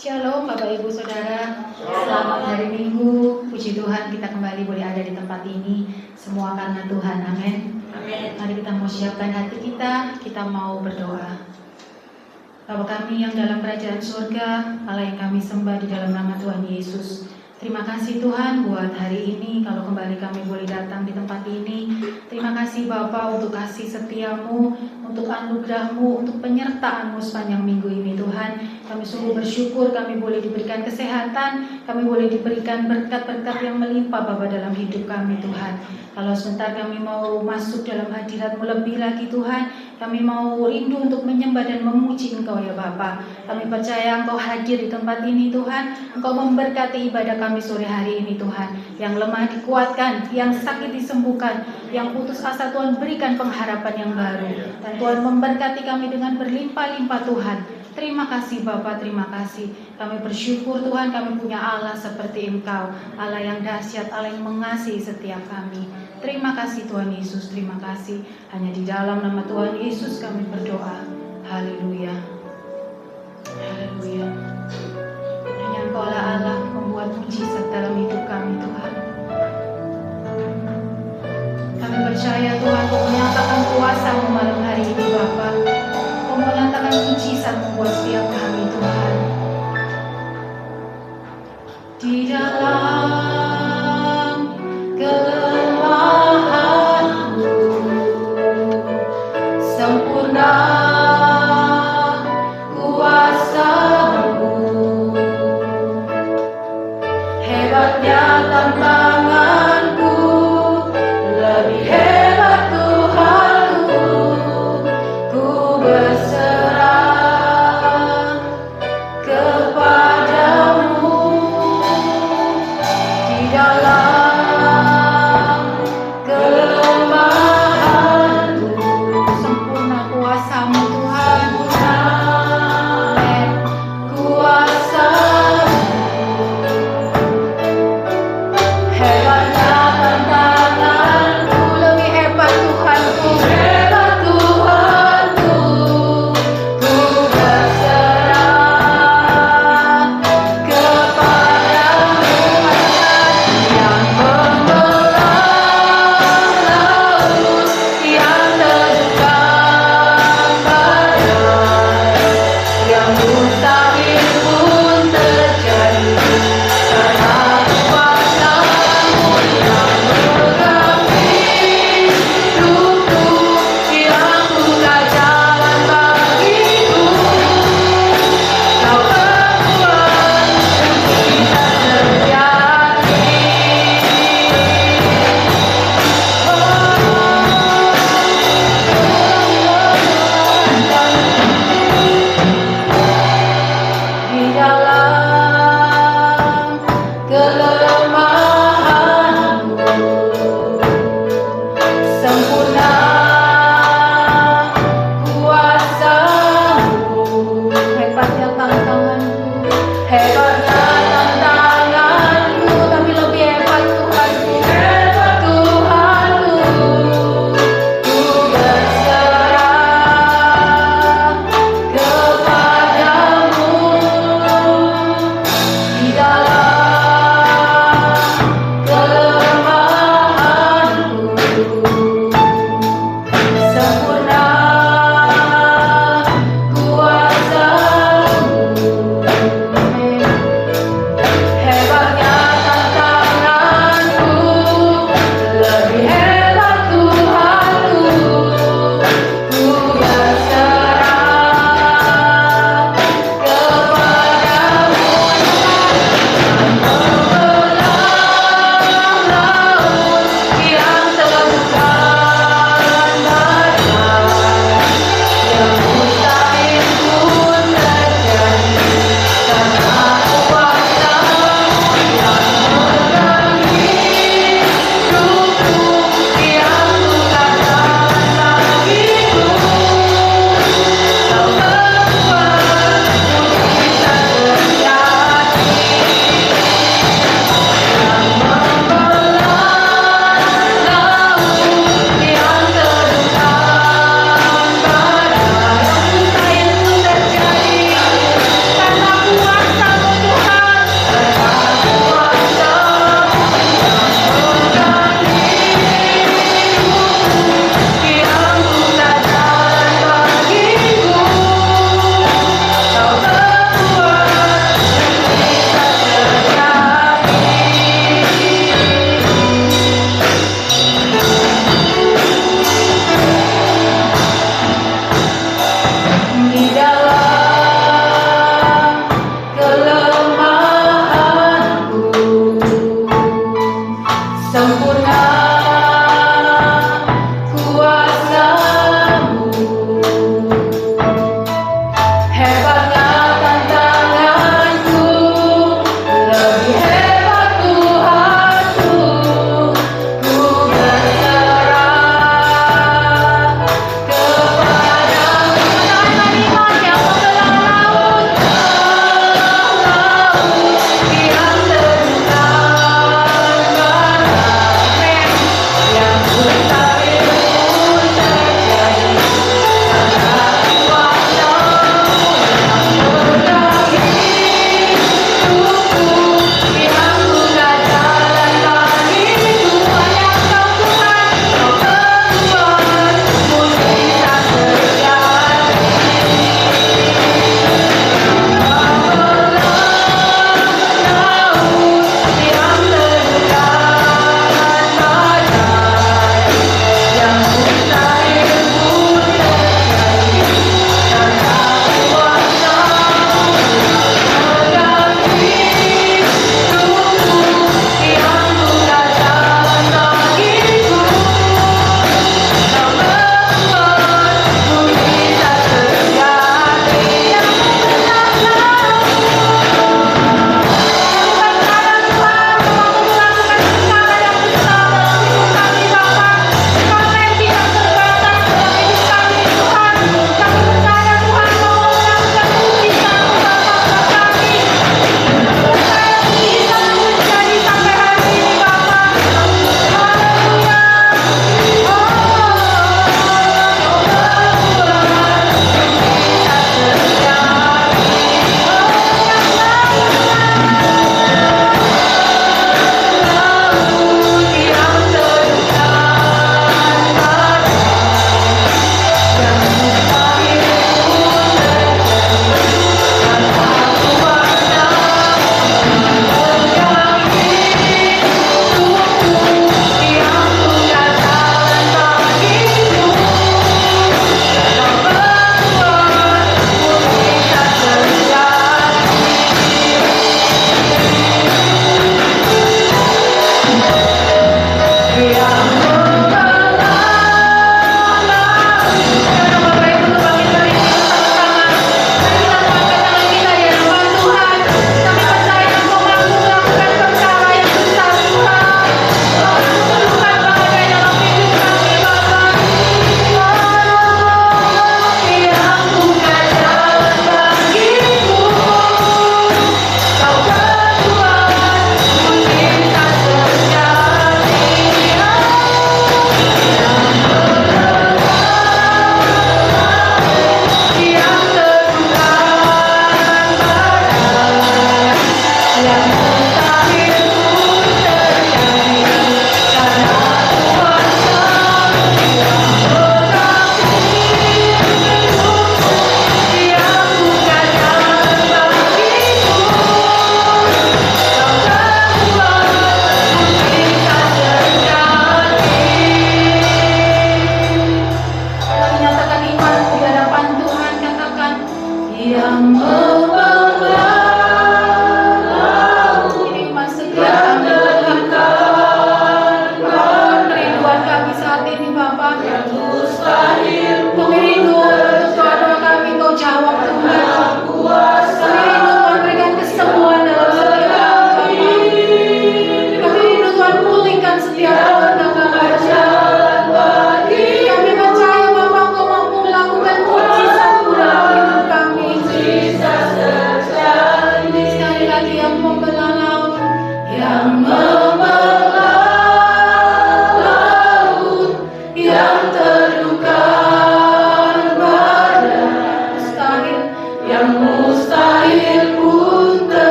Shalom Bapak Ibu Saudara, selamat hari Minggu. Puji Tuhan kita kembali boleh ada di tempat ini. Semua karena Tuhan, amin. Mari kita mau siapkan hati kita mau berdoa. Bapa kami yang dalam kerajaan surga, Allah yang kami sembah di dalam nama Tuhan Yesus. Terima kasih Tuhan buat hari ini, kalau kembali kami boleh datang di tempat ini. Terima kasih Bapa untuk kasih setiamu, untuk anugerahmu, untuk penyertaanmu sepanjang minggu ini Tuhan. Kami sungguh bersyukur kami boleh diberikan kesehatan, kami boleh diberikan berkat-berkat yang melimpah Bapa dalam hidup kami Tuhan. Kalau sebentar kami mau masuk dalam hadirat-Mu lebih lagi Tuhan, kami mau rindu untuk menyembah dan memuji Engkau ya Bapa. Kami percaya Engkau hadir di tempat ini Tuhan, Engkau memberkati ibadah kami sore hari ini Tuhan. Yang lemah dikuatkan, yang sakit disembuhkan, yang putus asa Tuhan berikan pengharapan yang baru. Dan Tuhan memberkati kami dengan berlimpah-limpah Tuhan. Terima kasih Bapa, terima kasih. Kami bersyukur Tuhan kami punya Allah seperti Engkau, Allah yang dahsyat, Allah yang mengasihi setiap kami. Terima kasih Tuhan Yesus, terima kasih. Hanya di dalam nama Tuhan Yesus kami berdoa. Haleluya. Haleluya. Hanya Engkaulah Allah membuat mujizat dalam hidup kami Tuhan. Kami percaya Tuhan Kau menyatakan kuasa-Mu malam hari ini Bapa. Kau menyatakan mujizat buat setiap kami Tuhan. Di dalam kelemahanku sempurna kuasa-Mu. Hebatnya tantanganku, lebih hebat Tuhanku. Ku berserah kepadamu. Di dalam kelemahanku sempurna kuasa-Mu Tuhan. Hebatnya tantanganku, lebih hebat Tuhanku. Hebat Tuhanku. Ku berserah kepadamu. Yang membelah laut, yang terbang badai, yang mustahil pun terjadi karena kuasa-Mu yang menggerakkan hidupku, yang buka jalan bagiku. Kau berbuat mujizat terjadi. Di dalam kelemahanku sempurna kuasa-Mu. Hebatnya tantanganku, hebatnya tantanganku, tapi lebih hebat Tuhanku. Hebat Tuhanku. Ku berserah kepadamu. Di dalam kelemahanku sempurna kuasa-Mu.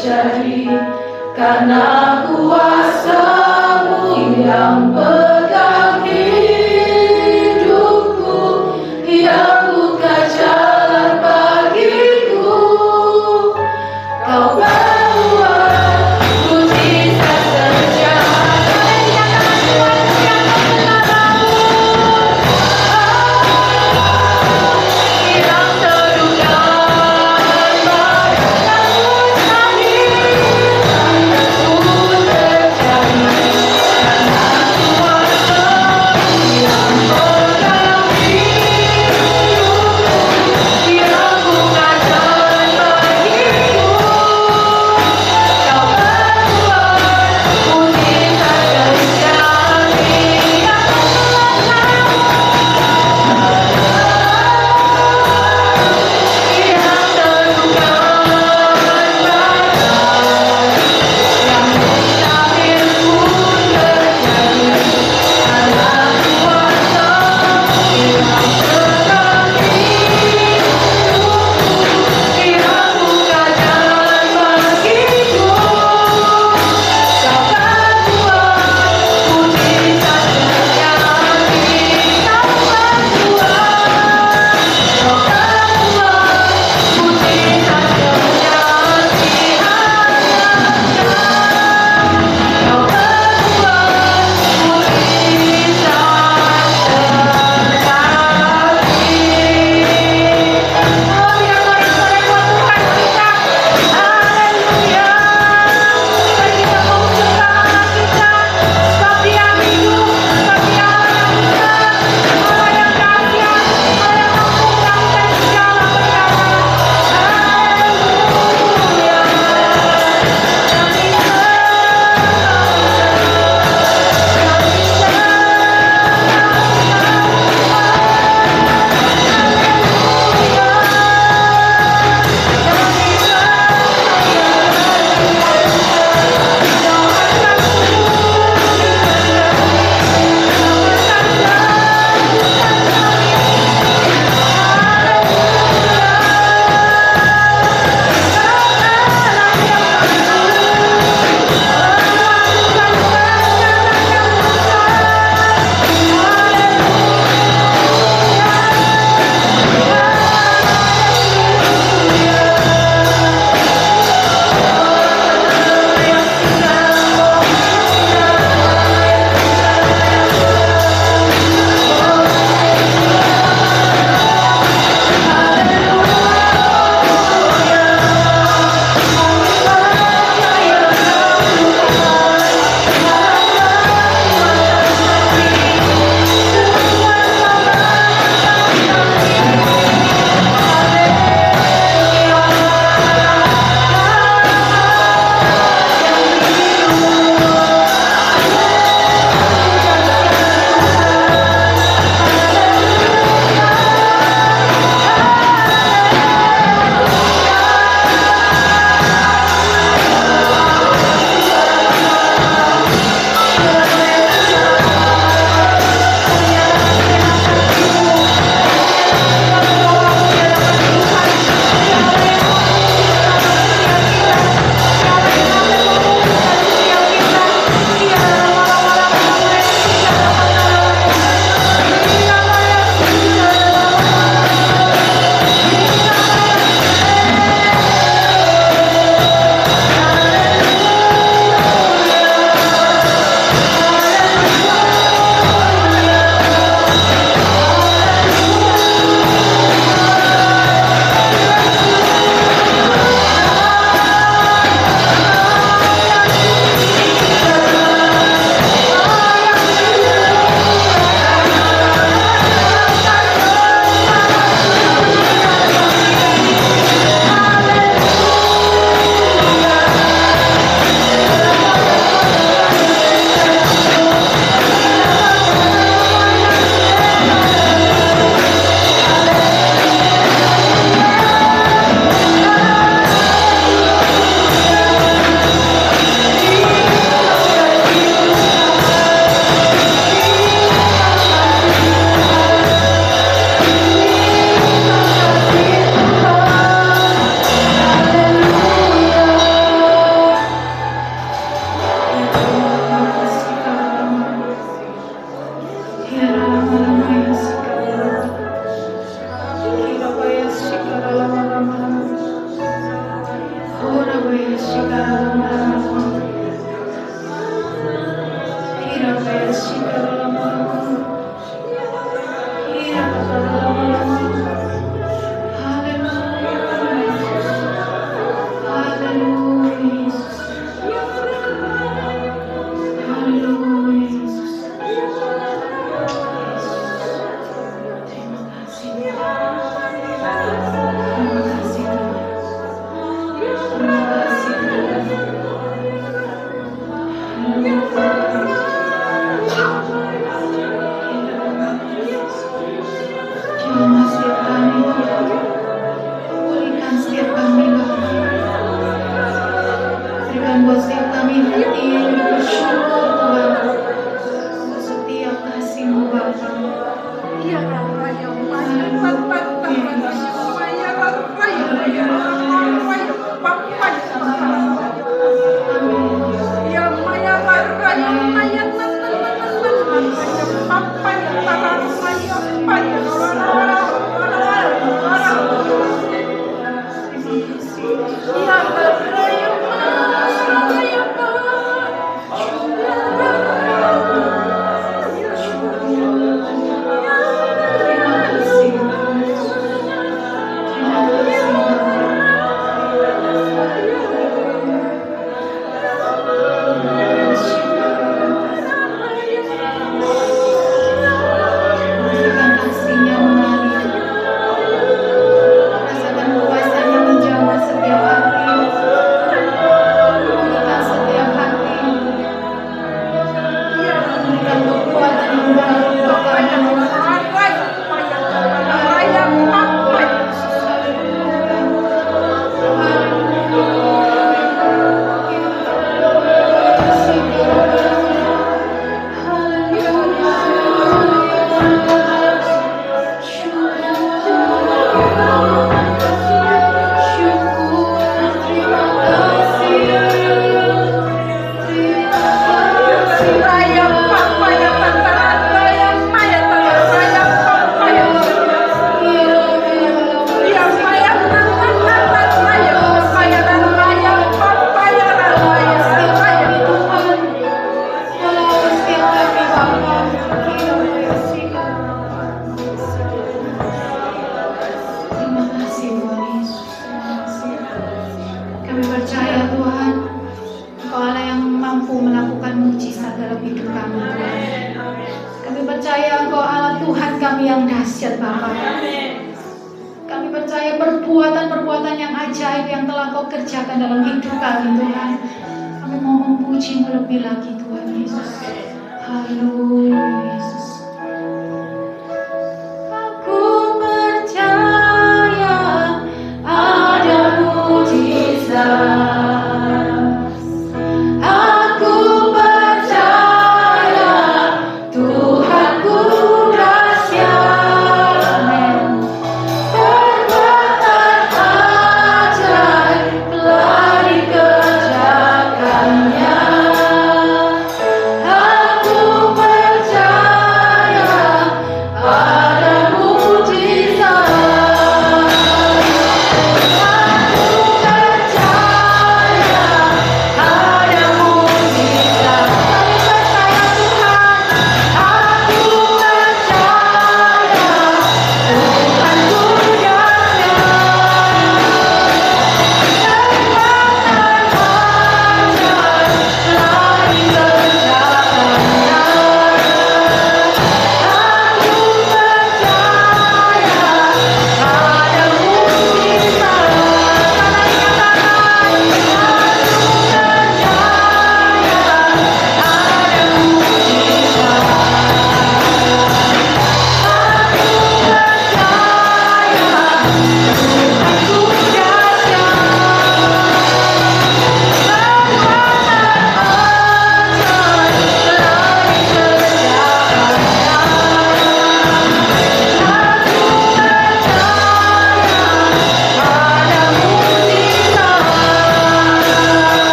Terjadi Aku percaya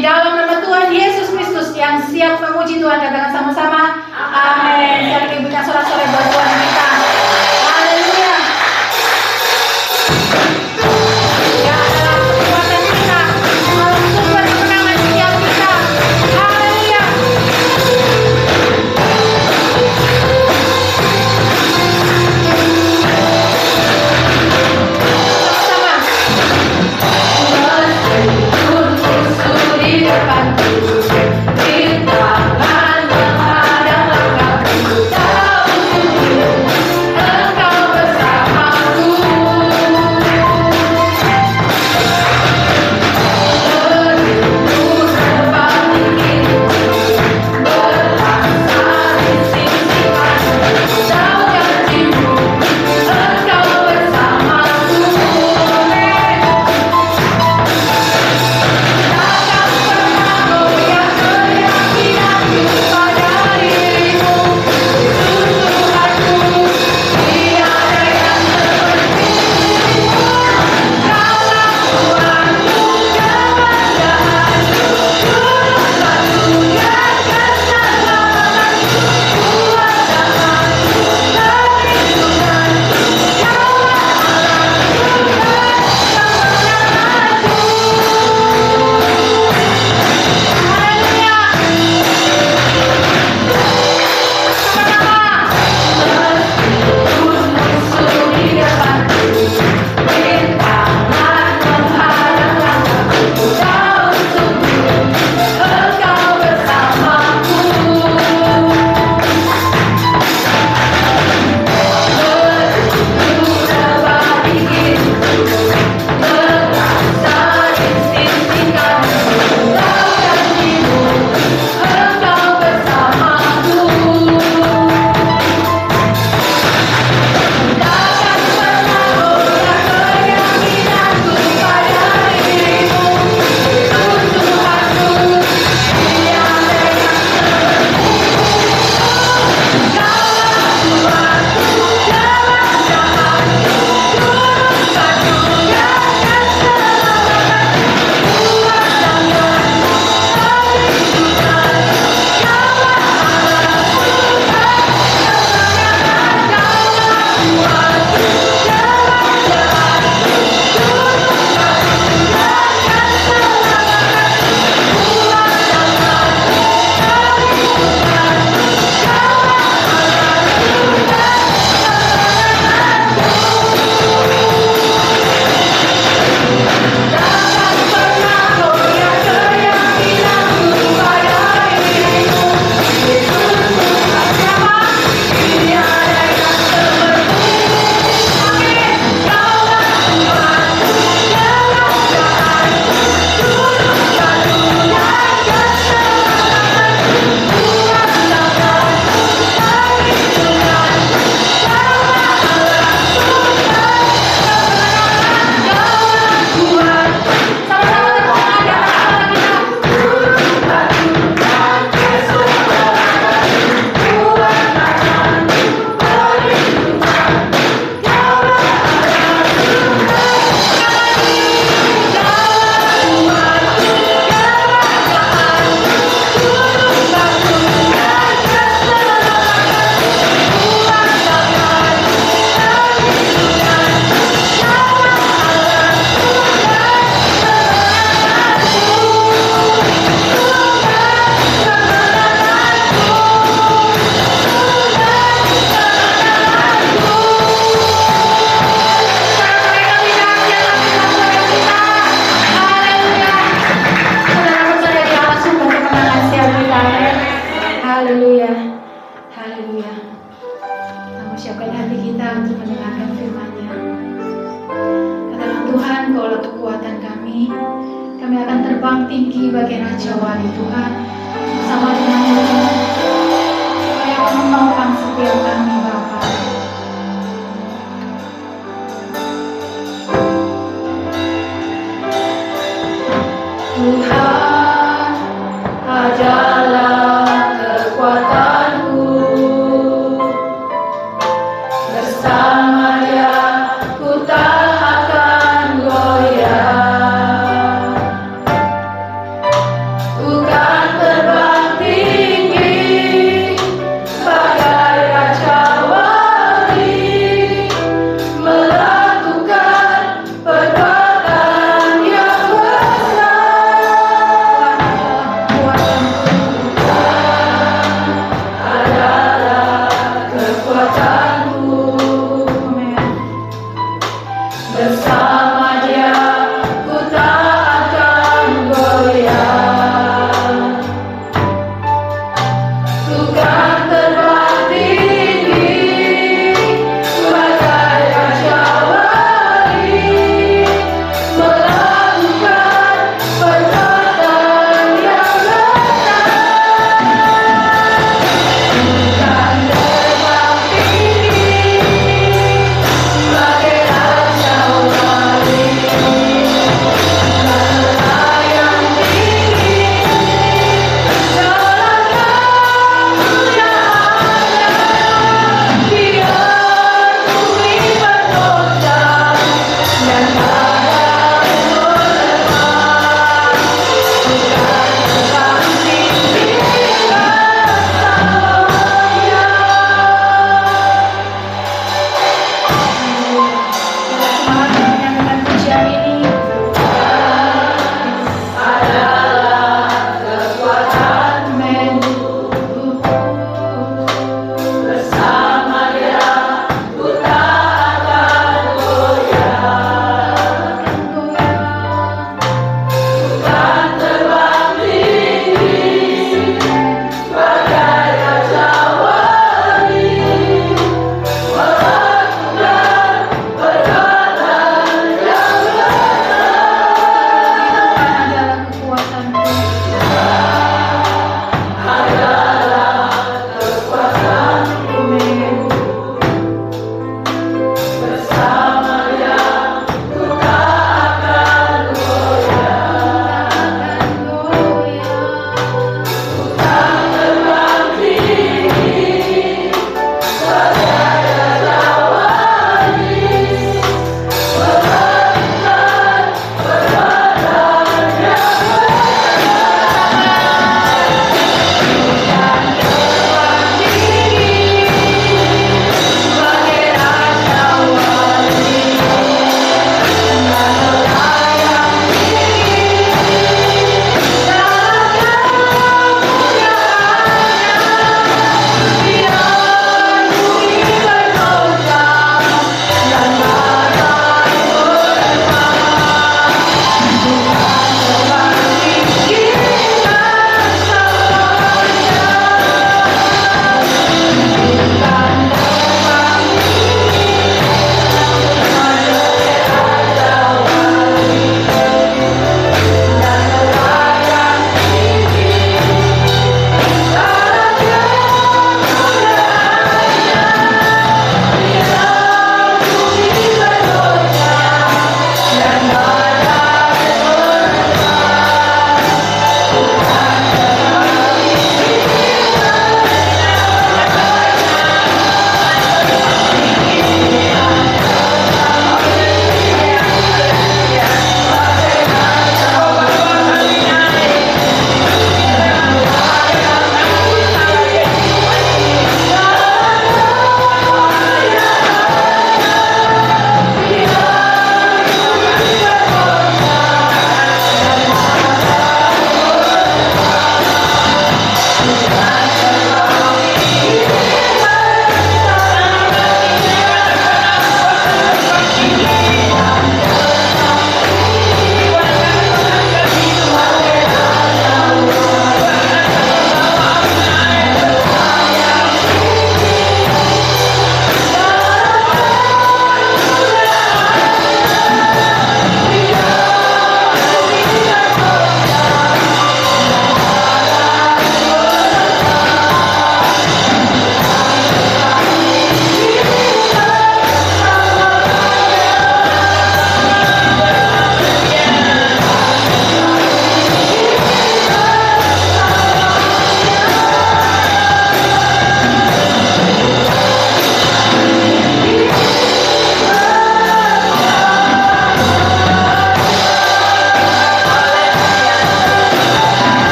Di dalam nama Tuhan Yesus Kristus yang siap memuji Tuhan, katakan sama-sama amin. Sekali lagi berikan sorak-sorai buat Tuhan kita. Haleluya. Ya adalah kekuatan kita, dalam sumber kemenangan setiap kita. Haleluya.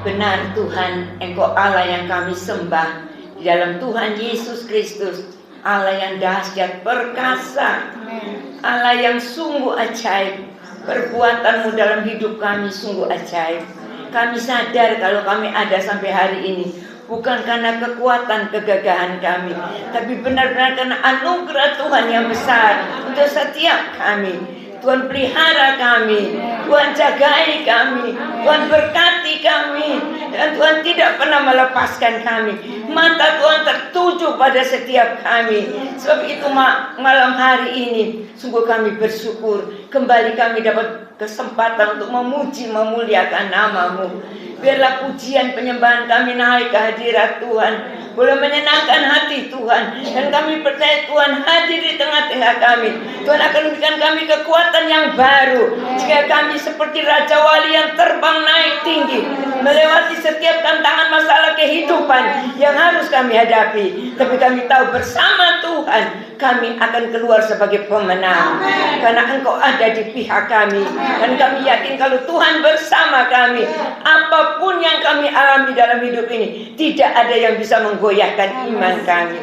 Benar Tuhan, Engkau Allah yang kami sembah. Di dalam Tuhan Yesus Kristus, Allah yang dahsyat perkasa, Allah yang sungguh ajaib. Perbuatanmu dalam hidup kami sungguh ajaib. Kami sadar kalau kami ada sampai hari ini bukan karena kekuatan kegagahan kami, tapi benar-benar karena anugerah Tuhan yang besar untuk setiap kami. Tuhan pelihara kami, Tuhan jagai kami, Tuhan berkati kami, dan Tuhan tidak pernah melepaskan kami. Mata Tuhan tertuju pada setiap kami. Sebab itu malam hari ini sungguh kami bersyukur. Kembali kami dapat kesempatan untuk memuji, memuliakan nama-Mu. Biarlah pujian penyembahan kami naik ke hadirat Tuhan, boleh menyenangkan hati Tuhan. Dan kami percaya Tuhan hadir di tengah-tengah kami. Tuhan akan memberikan kami kekuatan yang baru, jika kami seperti Raja Wali yang terbang naik tinggi, melewati setiap tantangan masalah kehidupan yang harus kami hadapi. Tapi kami tahu bersama Tuhan kami akan keluar sebagai pemenang, karena Engkau ada di pihak kami. Dan kami yakin kalau Tuhan bersama kami, apapun yang kami alami dalam hidup ini, tidak ada yang bisa menggoyahkan iman kami.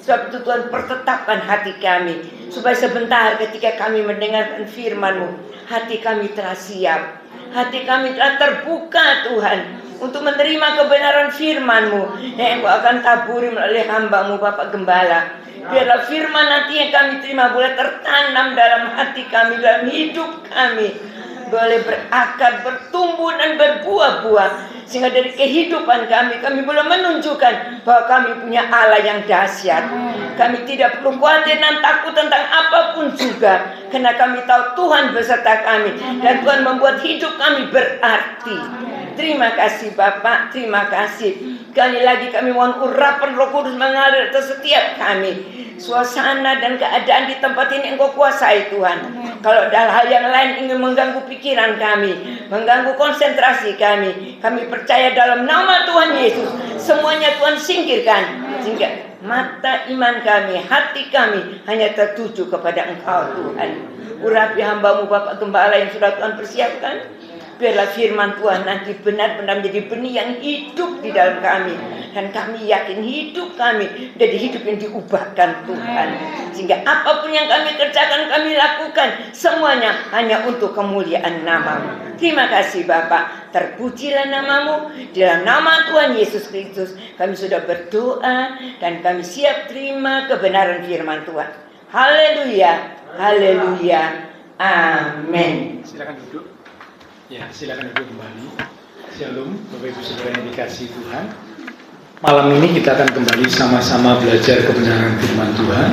Sebab itu Tuhan pertetapkan hati kami, supaya sebentar ketika kami mendengarkan firman-Mu, hati kami telah siap. Hati kami telah terbuka Tuhan untuk menerima kebenaran firman-Mu yang Engkau akan taburi melalui hamba-Mu Bapak Gembala. Biarlah firman nanti yang kami terima boleh tertanam dalam hati kami, dalam hidup kami, boleh berakar, bertumbuh dan berbuah-buah, sehingga dari kehidupan kami boleh menunjukkan bahwa kami punya Allah yang dahsyat. Kami tidak perlu khawatir dan takut tentang apapun juga, karena kami tahu Tuhan beserta kami dan Tuhan membuat hidup kami berarti. Terima kasih Bapak, terima kasih. Sekali lagi kami mohon urapan Roh Kudus mengalir atas setiap kami. Suasana dan keadaan di tempat ini Engkau kuasai Tuhan. Kalau ada hal yang lain ingin mengganggu pikiran kami, mengganggu konsentrasi kami, kami percaya dalam nama Tuhan Yesus semuanya Tuhan singkirkan, sehingga mata iman kami, hati kami hanya tertuju kepada Engkau Tuhan. Urapi hamba-Mu Bapak Gembala yang sudah Tuhan persiapkan. Biarlah firman Tuhan nanti benar-benar menjadi benih yang hidup di dalam kami. Dan kami yakin hidup kami dari hidup yang diubahkan Tuhan. Sehingga apapun yang kami kerjakan, kami lakukan, semuanya hanya untuk kemuliaan nama-Mu. Terima kasih Bapak. Terpujilah nama-Mu. Di dalam nama Tuhan Yesus Kristus kami sudah berdoa dan kami siap terima kebenaran firman Tuhan. Haleluya. Haleluya. Amin. Silakan duduk. Ya, silakan duduk kembali. Shalom, Bapak Ibu Saudara yang dikasihi Tuhan. Malam ini kita akan kembali sama-sama belajar kebenaran firman Tuhan.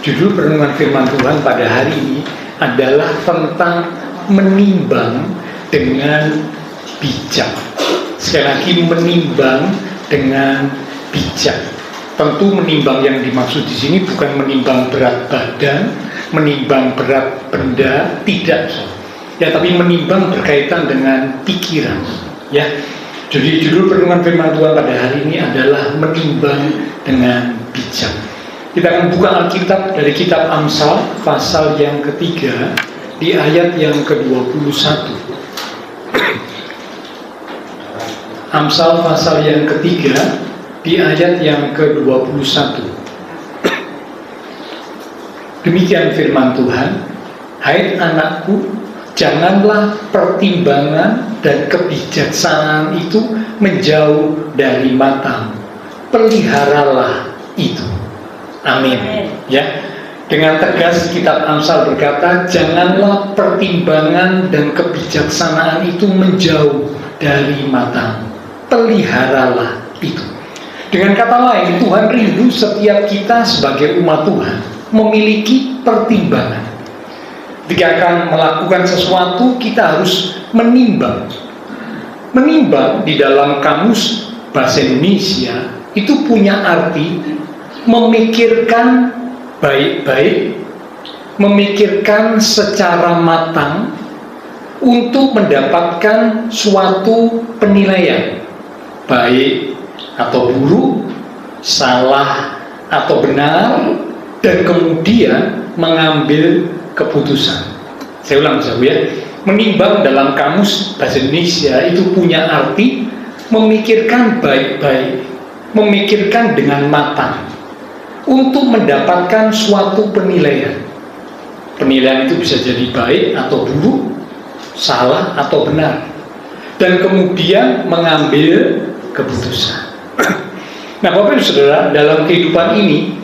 Judul renungan firman Tuhan pada hari ini adalah tentang menimbang dengan bijak. Sekali lagi, menimbang dengan bijak. Tentu menimbang yang dimaksud di sini bukan menimbang berat badan, menimbang berat benda, tidak. Ya, tapi menimbang berkaitan dengan pikiran. Ya, jadi judul renungan firman Tuhan pada hari ini adalah menimbang dengan bijak. Kita akan buka Alkitab dari kitab Amsal pasal yang ketiga di ayat yang ke-21. Amsal pasal yang ketiga di ayat yang ke-21. Demikian firman Tuhan, hai anakku, janganlah pertimbangan dan kebijaksanaan itu menjauh dari matamu. Peliharalah itu. Amin. Ya. Dengan tegas kitab Amsal berkata, janganlah pertimbangan dan kebijaksanaan itu menjauh dari matamu. Peliharalah itu. Dengan kata lain, Tuhan rindu setiap kita sebagai umat Tuhan memiliki pertimbangan. Ketika akan melakukan sesuatu, kita harus menimbang. Menimbang di dalam kamus bahasa Indonesia itu punya arti memikirkan baik-baik, memikirkan secara matang untuk mendapatkan suatu penilaian, baik atau buruk, salah atau benar, dan kemudian mengambil keputusan. Saya ulang ya. Menimbang dalam kamus bahasa Indonesia itu punya arti memikirkan baik-baik, memikirkan dengan matang untuk mendapatkan suatu penilaian. Penilaian itu bisa jadi baik atau buruk, salah atau benar, dan kemudian mengambil keputusan. Nah, Bapak Ibu Saudara, dalam kehidupan ini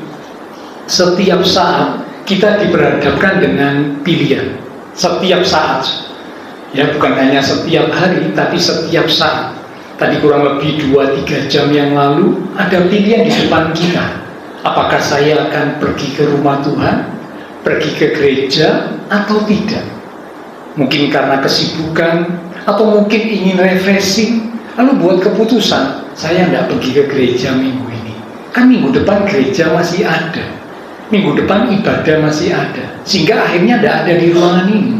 setiap saat kita diperhadapkan dengan pilihan. Setiap saat, ya, bukan hanya setiap hari, tapi setiap saat. Tadi kurang lebih 2-3 jam yang lalu ada pilihan di depan kita. Apakah saya akan pergi ke rumah Tuhan, pergi ke gereja, atau tidak? Mungkin karena kesibukan, atau mungkin ingin refreshing, lalu buat keputusan, saya tidak pergi ke gereja minggu ini. Kan minggu depan gereja masih ada, minggu depan ibadah masih ada, sehingga akhirnya tidak ada di ruangan ini.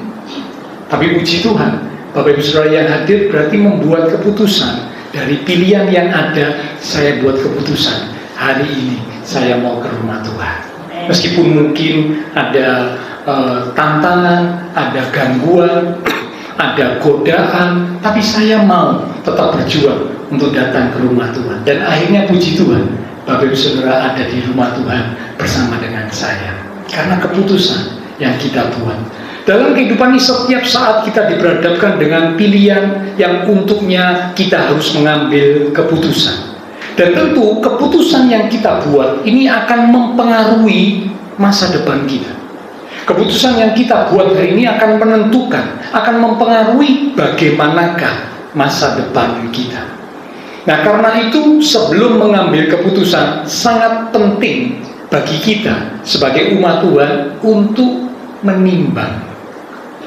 Tapi puji Tuhan, Bapak Ibu Saudara yang hadir berarti membuat keputusan. Dari pilihan yang ada, saya buat keputusan, hari ini saya mau ke rumah Tuhan. Meskipun mungkin ada tantangan, ada gangguan, ada godaan, tapi saya mau tetap berjuang untuk datang ke rumah Tuhan. Dan akhirnya puji Tuhan, Bapak Ibu Saudara ada di rumah Tuhan bersama dengan saya. Karena keputusan yang kita buat. Dalam kehidupan ini setiap saat kita diperhadapkan dengan pilihan yang untuknya kita harus mengambil keputusan. Dan tentu keputusan yang kita buat ini akan mempengaruhi masa depan kita. Keputusan yang kita buat hari ini akan menentukan, akan mempengaruhi bagaimanakah masa depan kita. Nah, karena itu sebelum mengambil keputusan sangat penting bagi kita sebagai umat Tuhan untuk menimbang.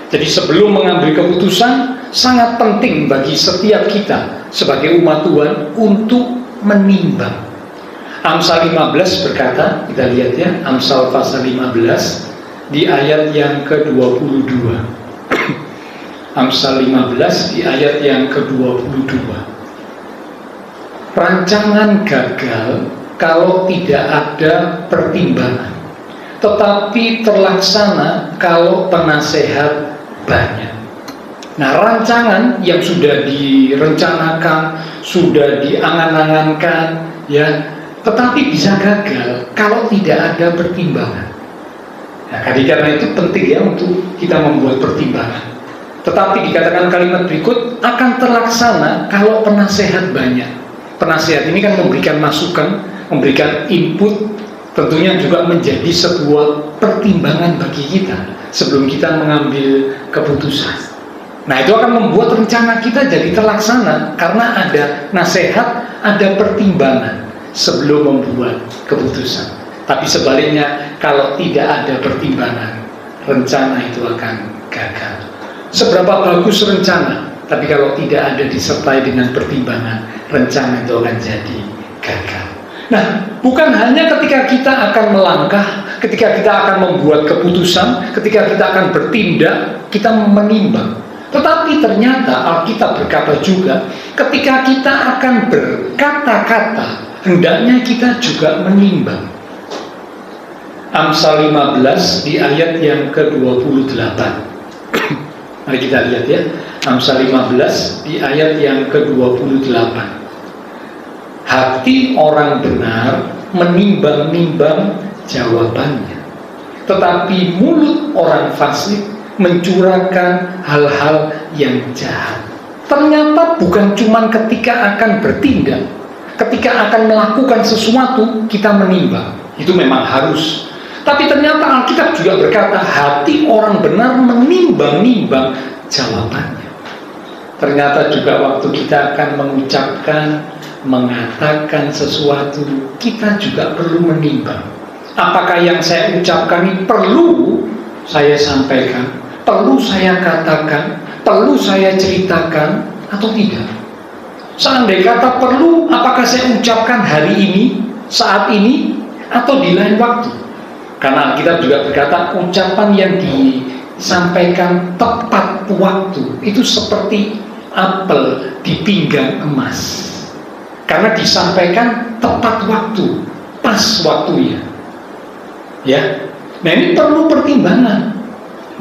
Jadi sebelum mengambil keputusan sangat penting bagi setiap kita sebagai umat Tuhan untuk menimbang. Amsal 15 berkata, kita lihat ya, Amsal pasal 15 di ayat yang ke-22. Amsal 15 di ayat yang ke-22. Rancangan gagal kalau tidak ada pertimbangan, tetapi terlaksana kalau penasehat banyak. Nah, rancangan yang sudah direncanakan, sudah diangan-angankan, ya, tetapi bisa gagal kalau tidak ada pertimbangan. Nah, karena itu penting ya untuk kita membuat pertimbangan. Tetapi dikatakan kalimat berikut akan terlaksana kalau penasehat banyak. Penasehat ini kan memberikan masukan, memberikan input, tentunya juga menjadi sebuah pertimbangan bagi kita sebelum kita mengambil keputusan. Nah, itu akan membuat rencana kita jadi terlaksana karena ada nasihat, ada pertimbangan sebelum membuat keputusan. Tapi sebaliknya, kalau tidak ada pertimbangan, rencana itu akan gagal. Seberapa bagus rencana, tapi kalau tidak ada disertai dengan pertimbangan, rencana itu akan jadi gagal. Nah, bukan hanya ketika kita akan melangkah, ketika kita akan membuat keputusan, ketika kita akan bertindak, kita menimbang. Tetapi ternyata Alkitab berkata juga, ketika kita akan berkata-kata, hendaknya kita juga menimbang. Amsal 15 di ayat yang ke-28. Mari kita lihat ya, Amsal 15 di ayat yang ke-28. Hati orang benar menimbang-nimbang jawabannya, tetapi mulut orang fasik mencurahkan hal-hal yang jahat. Ternyata bukan cuma ketika akan bertindak, ketika akan melakukan sesuatu kita menimbang, itu memang harus. Tapi ternyata Alkitab juga berkata hati orang benar menimbang-nimbang jawabannya. Ternyata juga waktu kita akan mengucapkan, mengatakan sesuatu, kita juga perlu menimbang. Apakah yang saya ucapkan ini perlu saya sampaikan, perlu saya katakan, perlu saya ceritakan, atau tidak? Seandainya kata perlu, apakah saya ucapkan hari ini, saat ini, atau di lain waktu? Karena Alkitab juga berkata ucapan yang disampaikan tepat waktu itu seperti apel di pinggang emas, karena disampaikan tepat waktu, pas waktunya. Ya, nah ini perlu pertimbangan.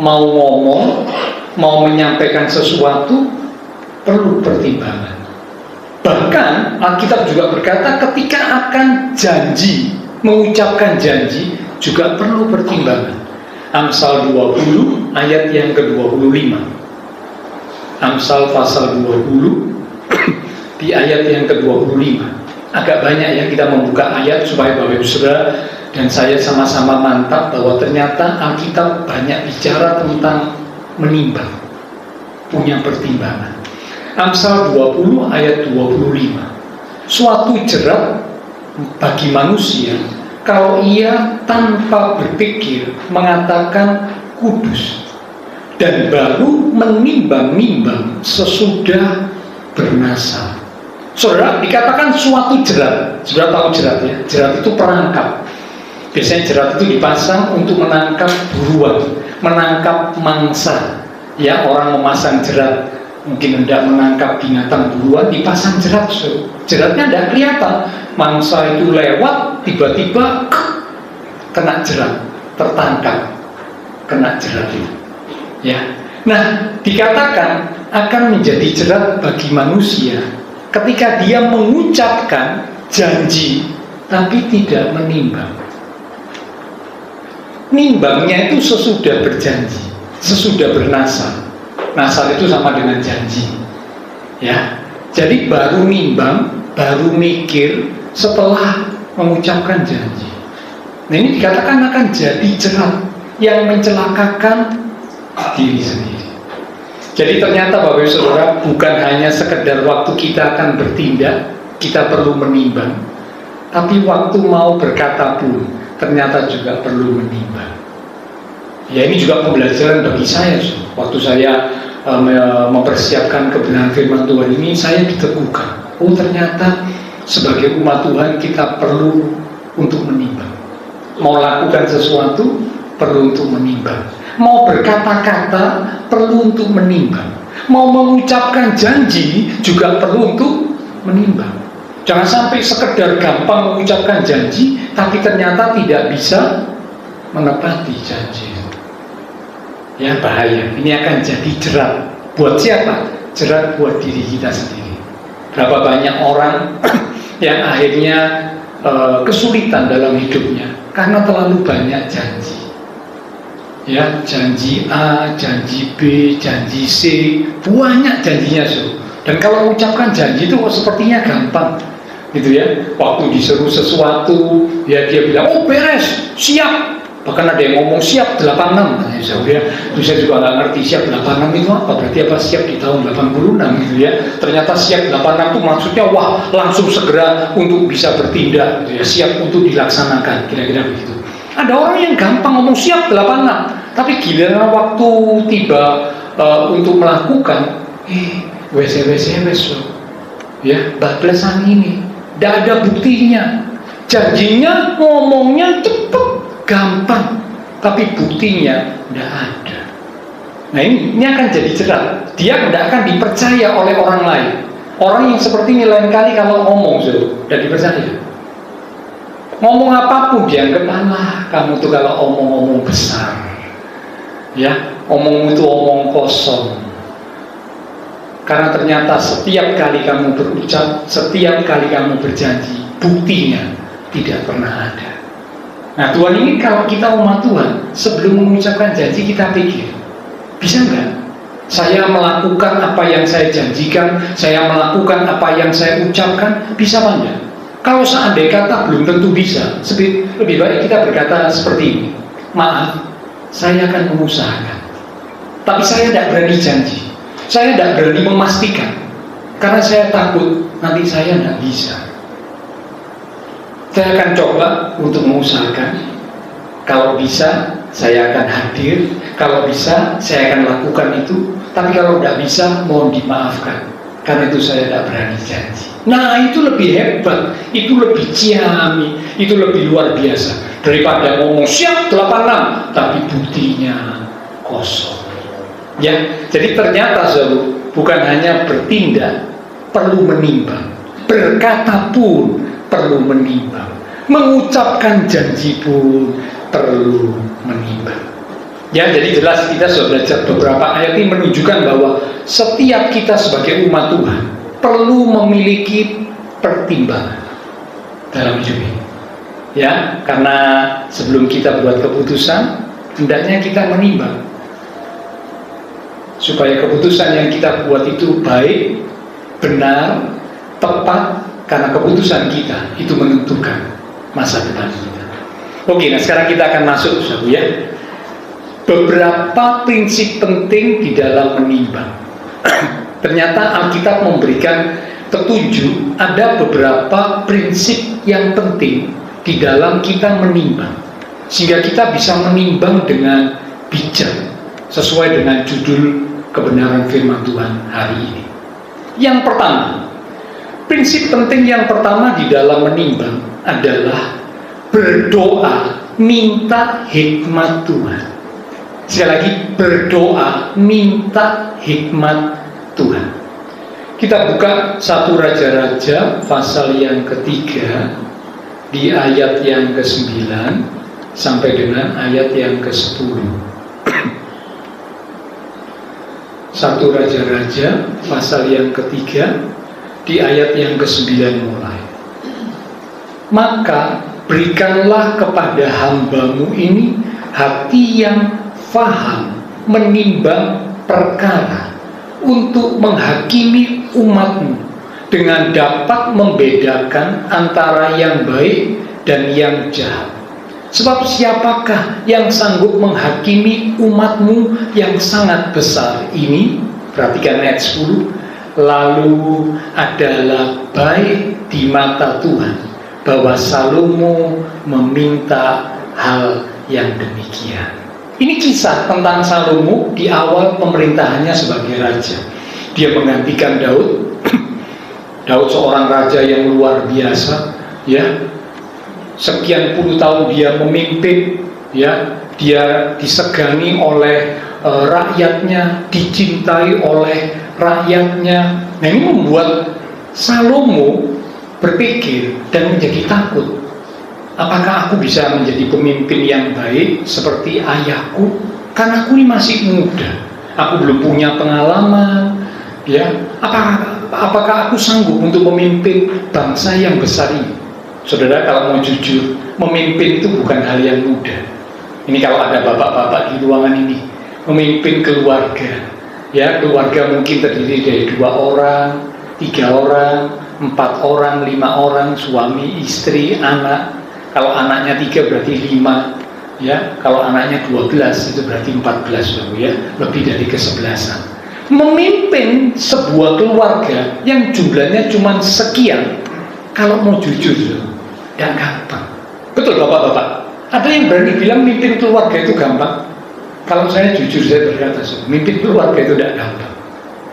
Mau ngomong, mau menyampaikan sesuatu, perlu pertimbangan. Bahkan Alkitab juga berkata ketika akan janji, mengucapkan janji juga perlu pertimbangan. Amsal 20 ayat yang ke-25. Amsal pasal 20 di ayat yang ke-25. Agak banyak ya kita membuka ayat supaya Bapak Ibu Saudara dan saya sama-sama mantap bahwa ternyata Alkitab banyak bicara tentang menimbang, punya pertimbangan. Amsal 20 ayat 25. Suatu jerat bagi manusia kalau ia tanpa berpikir mengatakan kudus, dan baru menimbang-nimbang sesudah bernasab. Saudara, dikatakan suatu jerat. Saudara tahu jerat ya? Jerat itu perangkap. Biasanya jerat itu dipasang untuk menangkap buruan, menangkap mangsa. Ya, orang memasang jerat, mungkin hendak menangkap binatang buruan, dipasang jerat. Jeratnya tidak kelihatan. Mangsa itu lewat, tiba-tiba kena jerat, tertangkap, kena jerat itu. Ya, nah dikatakan akan menjadi jerat bagi manusia ketika dia mengucapkan janji tapi tidak menimbang. Nimbangnya itu sesudah berjanji. sesudah bernasar. Nasar itu sama dengan janji. Ya. Jadi baru nimbang, baru mikir setelah mengucapkan janji. Nah, ini dikatakan akan jadi jerat yang mencelakakan diri sendiri. Jadi ternyata Bapak Ibu Saudara, bukan hanya sekedar waktu kita akan bertindak, kita perlu menimbang, tapi waktu mau berkata pun ternyata juga perlu menimbang. Ya, ini juga pembelajaran bagi saya. Waktu saya mempersiapkan kebenaran firman Tuhan ini, saya diteguhkan. Oh, ternyata sebagai umat Tuhan kita perlu untuk menimbang. Mau lakukan sesuatu perlu untuk menimbang. Mau berkata-kata perlu untuk menimbang. Mau mengucapkan janji juga perlu untuk menimbang. Jangan sampai sekedar gampang mengucapkan janji tapi ternyata tidak bisa menepati janji. Ya, bahaya. Ini akan jadi jerat. Buat siapa? Jerat buat diri kita sendiri. Berapa banyak orang yang akhirnya kesulitan dalam hidupnya karena terlalu banyak janji. Ya, janji A, janji B, janji C, banyak janjinya. Dan kalau mengucapkan janji itu sepertinya gampang, gitu ya. Waktu disuruh sesuatu, ya dia bilang, oh beres, siap. Bahkan ada yang ngomong siap 86, ya. Itu saya juga nggak ngerti siap 86 itu apa. Berarti apa siap di tahun 86 gitu ya. Ternyata siap 86 itu maksudnya wah langsung segera untuk bisa bertindak, gitu ya. Siap untuk dilaksanakan, kira-kira begitu. Ada orang yang gampang ngomong siap 86, tapi giliran waktu tiba untuk melakukan, wes ya, bablasan ini, tidak ada buktinya. Janjinya, ngomongnya cepet, gampang, tapi buktinya tidak ada. Nah, ini akan jadi jerat. Dia tidak akan dipercaya oleh orang lain. Orang yang seperti ini lain kali kalau ngomong tidak dipercaya. Ngomong apapun dianggap, alah kamu tuh kalau omong-omong besar, ya, omong itu omong kosong. Karena ternyata setiap kali kamu berucap, setiap kali kamu berjanji, buktinya tidak pernah ada. Nah, Tuhan ini kalau kita umat Tuhan, sebelum mengucapkan janji kita pikir, bisa nggak saya melakukan apa yang saya janjikan, saya melakukan apa yang saya ucapkan, bisa apa enggak? Kalau seandainya kata belum tentu bisa, lebih baik kita berkata seperti ini, maaf, saya akan mengusahakan, tapi saya tidak berani janji, saya tidak berani memastikan, karena saya takut nanti saya tidak bisa. Saya akan coba untuk mengusahakan, kalau bisa saya akan hadir, kalau bisa saya akan lakukan itu, tapi kalau tidak bisa mohon dimaafkan, karena itu saya tidak berani janji. Nah, itu lebih hebat, itu lebih ciami, itu lebih luar biasa daripada ngomong siap 86 tapi buktinya kosong. Ya, jadi ternyata bukan hanya bertindak, perlu menimbang, berkata pun perlu menimbang, mengucapkan janji pun perlu menimbang. Ya, jadi jelas kita sudah belajar beberapa ayat ini menunjukkan bahwa setiap kita sebagai umat Tuhan perlu memiliki pertimbangan dalam hidup ini. Ya, karena sebelum kita buat keputusan, hendaknya kita menimbang supaya keputusan yang kita buat itu baik, benar, tepat, karena keputusan kita itu menentukan masa depan kita. Oke, nah sekarang kita akan masuk, ya, beberapa prinsip penting di dalam menimbang. Ternyata Alkitab memberikan petunjuk, ada beberapa prinsip yang penting di dalam kita menimbang, sehingga kita bisa menimbang dengan bijak sesuai dengan judul kebenaran firman Tuhan hari ini. Yang pertama, prinsip penting yang pertama di dalam menimbang adalah berdoa minta hikmat Tuhan. Sekali lagi, berdoa minta hikmat Tuhan. Kita buka 1 Raja-Raja pasal yang ketiga di ayat yang ke-9 sampai dengan ayat yang ke-10. 1 Raja-Raja pasal yang ketiga di ayat yang ke-9 mulai. Maka berikanlah kepada hambamu ini hati yang faham menimbang perkara, untuk menghakimi umatmu, dengan dapat membedakan antara yang baik dan yang jahat. Sebab siapakah yang sanggup menghakimi umatmu yang sangat besar ini? Perhatikan ayat 10. Lalu adalah baik di mata Tuhan bahwa Salomo meminta hal yang demikian. Ini kisah tentang Salomo di awal pemerintahannya sebagai raja. Dia menggantikan Daud. Daud seorang raja yang luar biasa, ya. Sekian puluh tahun dia memimpin, ya. Dia disegani oleh rakyatnya, dicintai oleh rakyatnya. Nah, ini membuat Salomo berpikir dan menjadi takut. Apakah aku bisa menjadi pemimpin yang baik seperti ayahku? Karena aku ini masih muda, aku belum punya pengalaman, ya. Apakah aku sanggup untuk memimpin bangsa yang besar ini? Saudara, kalau mau jujur, memimpin itu bukan hal yang mudah. Ini kalau ada bapak-bapak di ruangan ini, memimpin keluarga, ya, keluarga mungkin terdiri dari 2 orang, 3 orang, 4 orang, 5 orang, suami, istri, anak. Kalau anaknya 3 berarti 5, ya. Kalau anaknya 12 itu berarti 14, ya, lebih dari ke-11. Memimpin sebuah keluarga yang jumlahnya cuma sekian, kalau mau jujur, tidak gampang. Betul bapak-bapak? Ada yang berani bilang mimpin keluarga itu gampang? Kalau saya jujur, saya berkata, mimpin keluarga itu tidak gampang.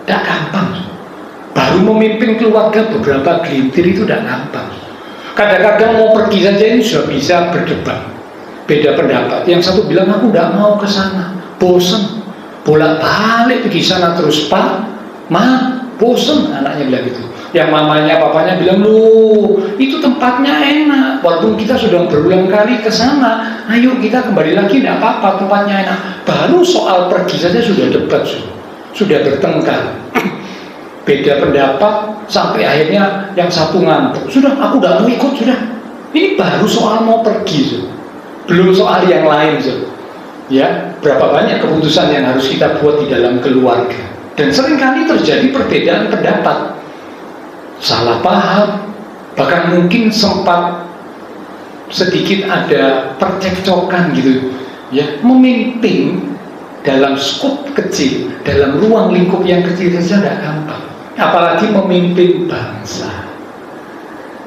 Tidak gampang. Baru memimpin keluarga beberapa gelintir itu tidak gampang. Kadang-kadang mau pergi saja ini sudah bisa berdebat, beda pendapat. Yang satu bilang, aku tidak mau ke sana, bosan, bolak-balik pergi sana terus, Pak, Ma, bosan, anaknya bilang gitu. Yang mamanya, papanya bilang, loh, itu tempatnya enak, walaupun kita sudah berulang kali ke sana, ayo kita kembali lagi, tidak apa-apa, tempatnya enak. Baru soal pergi saja sudah debat, sudah bertengkar, beda pendapat, sampai akhirnya yang satu ngantuk, sudah, aku tidak mau ikut, sudah. Ini baru soal mau pergi, belum soal yang lain, ya. Berapa banyak keputusan yang harus kita buat di dalam keluarga, dan seringkali terjadi perbedaan pendapat, salah paham, bahkan mungkin sempat sedikit ada percekcokan gitu, ya. Memimpin dalam skop kecil, dalam ruang lingkup yang kecil saja tidak gampang, apalagi memimpin bangsa,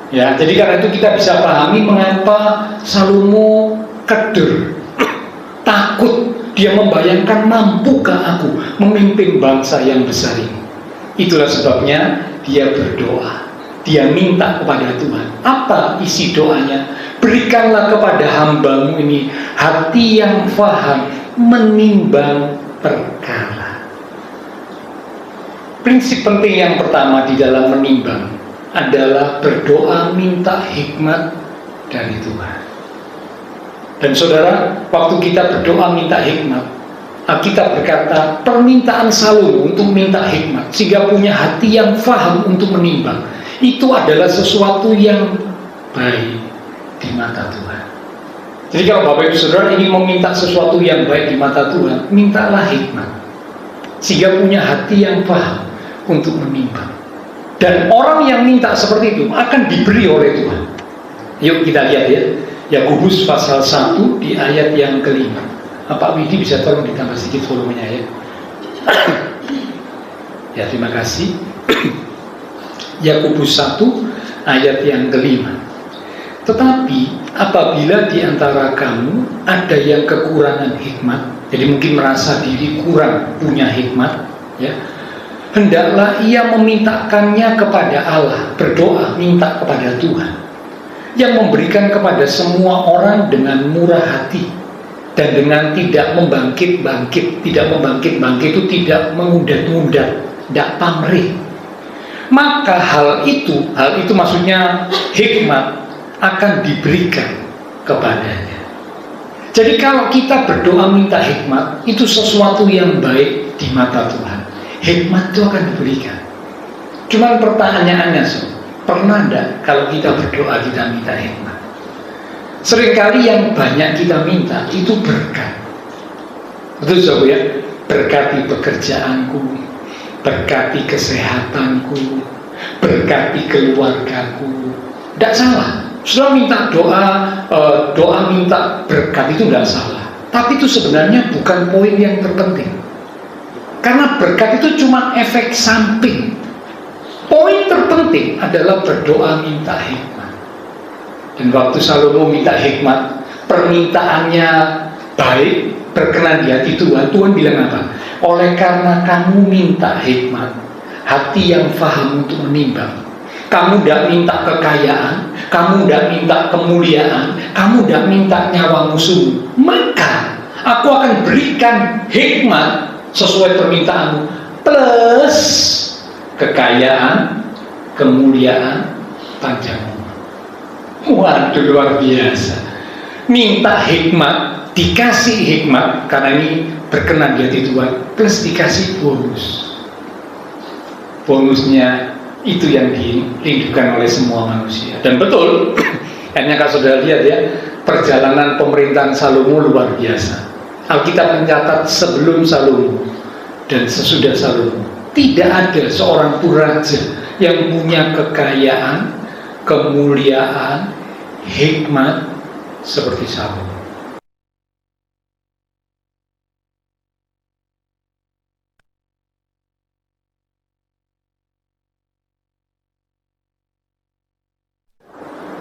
ya. Jadi karena itu kita bisa pahami mengapa Salomo keder, takut. Dia membayangkan, mampukah aku memimpin bangsa yang besar ini? Itulah sebabnya dia berdoa, dia minta kepada Tuhan. Apa isi doanya? Berikanlah kepada hambamu ini hati yang faham menimbang perkara. Prinsip penting yang pertama di dalam menimbang adalah berdoa minta hikmat dari Tuhan. Dan saudara, waktu kita berdoa minta hikmat, Alkitab berkata permintaan Salomo untuk minta hikmat sehingga punya hati yang faham untuk menimbang, itu adalah sesuatu yang baik di mata Tuhan. Jadi kalau Bapak Ibu Saudara ingin meminta sesuatu yang baik di mata Tuhan, mintalah hikmat sehingga punya hati yang paham untuk menimbang. Dan orang yang minta seperti itu akan diberi oleh Tuhan. Yuk kita lihat ya, Yakobus pasal 1 di ayat yang kelima. Pak Widi bisa tolong ditambah sedikit volumenya ya. Ya, terima kasih. Yakobus 1 ayat yang kelima. Tetapi apabila di antara kamu ada yang kekurangan hikmat, jadi mungkin merasa diri kurang punya hikmat, ya, hendaklah ia memintakannya kepada Allah, berdoa minta kepada Tuhan, yang memberikan kepada semua orang dengan murah hati dan dengan tidak membangkit-bangkit. Tidak membangkit-bangkit itu tidak mengudat-ngudat, tidak pamrih. Maka hal itu maksudnya hikmat akan diberikan kepadanya. Jadi kalau kita berdoa minta hikmat, itu sesuatu yang baik di mata Tuhan. Hikmat itu akan diberikan. Cuman pertanyaannya, pernah enggak kalau kita berdoa kita minta hikmat? Seringkali yang banyak kita minta itu berkat. Betul ya? berkati pekerjaanku, berkati kesehatanku, berkati keluargaku. Tidak salah. Sudah minta doa minta berkat itu tidak salah. Tapi itu sebenarnya bukan poin yang terpenting. Karena berkat itu cuma efek samping. Poin terpenting adalah berdoa minta hikmat. Dan waktu Salomo minta hikmat, permintaannya baik, berkenan di hati Tuhan. Tuhan bilang apa? Oleh karena kamu minta hikmat, hati yang faham untuk menimbang. Kamu tidak minta kekayaan, kamu tidak minta kemuliaan, kamu tidak minta nyawa musuh, maka aku akan berikan hikmat sesuai permintaanmu, plus kekayaan, kemuliaan, panjang umur. Waduh, luar biasa. Minta hikmat, dikasih hikmat, karena ini berkenan di hati Tuhan, plus dikasih bonus. Bonusnya itu yang dirindukan oleh semua manusia. Dan betul, hanya kalau sudah lihat ya, perjalanan pemerintahan Salomo luar biasa. Alkitab mencatat sebelum Salomo dan sesudah Salomo, tidak ada seorang pun raja yang punya kekayaan, kemuliaan, hikmat seperti Salomo.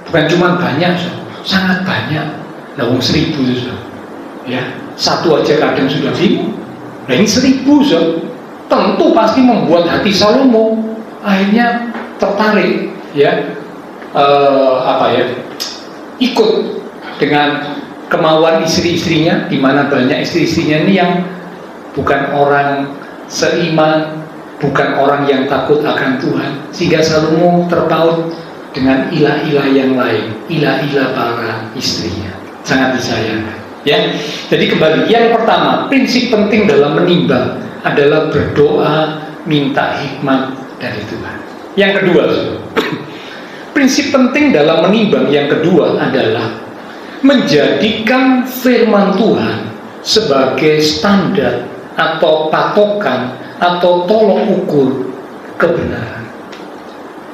Bukan cuma banyak, sangat banyak. Nah, 1000 so. Ya, satu aja kadang sudah bingung. Nah, ini 1000 so. Tentu pasti membuat hati Salomo akhirnya tertarik, ya, ikut dengan kemauan istri-istrinya, di mana banyak istri-istrinya ini yang bukan orang seiman, bukan orang yang takut akan Tuhan, sehingga Salomo terpaut dengan ilah-ilah yang lain, ilah-ilah para istrinya. Sangat disayangkan, ya. Jadi kembali, yang pertama, prinsip penting dalam menimbang adalah berdoa minta hikmat dari Tuhan. Yang kedua, prinsip penting dalam menimbang yang kedua adalah menjadikan firman Tuhan sebagai standar atau patokan atau tolok ukur kebenaran.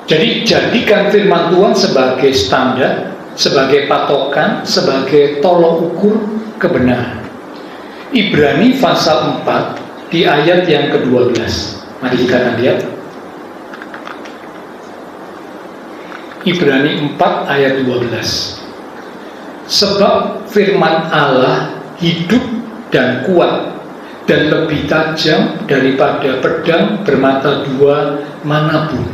Jadi jadikan firman Tuhan sebagai standar, sebagai patokan, sebagai tolok ukur kebenaran. Ibrani pasal 4 di ayat yang ke-12. Mari kita akan lihat. Ibrani 4 ayat 12. Sebab firman Allah hidup dan kuat dan lebih tajam daripada pedang bermata dua manapun.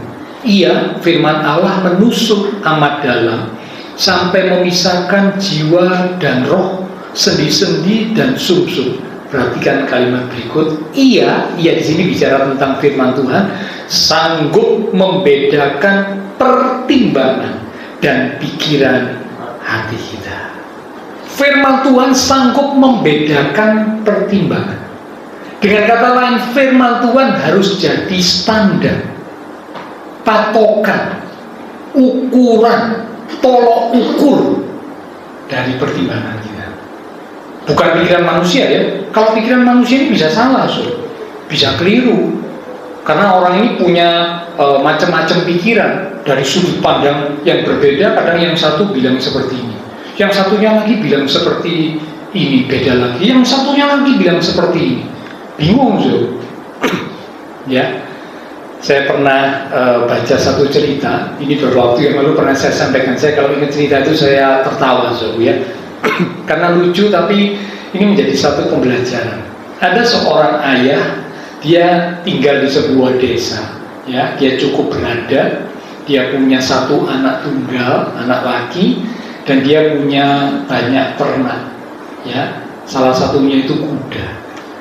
Ia, firman Allah, menusuk amat dalam sampai memisahkan jiwa dan roh, sendi-sendi dan sumsum. Perhatikan kalimat berikut. Ia di sini bicara tentang firman Tuhan, sanggup membedakan pertimbangan dan pikiran hati kita. Firman Tuhan sanggup membedakan pertimbangan. Dengan kata lain, firman Tuhan harus jadi standar, patokan, ukuran, tolok ukur dari pertimbangan kita. Bukan pikiran manusia ya. Kalau pikiran manusia ini bisa salah, bisa keliru. Karena orang ini punya macam-macam pikiran dari sudut pandang yang berbeda. Kadang yang satu bilang seperti ini, yang satunya lagi bilang seperti ini, beda lagi. Yang satunya lagi bilang seperti ini. Bingung, ya. Saya pernah baca satu cerita, ini beberapa waktu yang lalu pernah saya sampaikan. Saya kalau ingat cerita itu saya tertawa, ya. Karena lucu, tapi ini menjadi satu pembelajaran. Ada seorang ayah, dia tinggal di sebuah desa, ya. Dia cukup berada, dia punya satu anak tunggal, anak laki, dan dia punya banyak ternak, ya. Salah satunya itu kuda.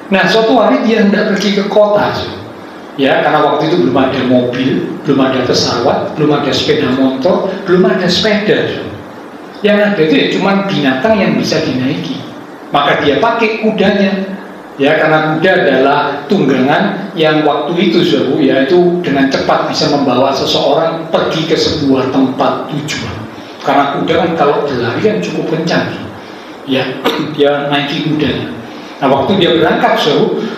Nah, suatu hari dia hendak pergi ke kota, ya, karena waktu itu belum ada mobil, belum ada pesawat, belum ada sepeda motor, belum ada sepeda. Yang ada itu ya cuma binatang yang bisa dinaiki. Maka dia pakai kudanya, ya, karena kuda adalah tunggangan yang waktu itu, yaitu dengan cepat bisa membawa seseorang pergi ke sebuah tempat tujuan. Karena kuda kan kalau berlari kan cukup kencang, ya, dia naiki kudanya. Nah, waktu dia berangkat,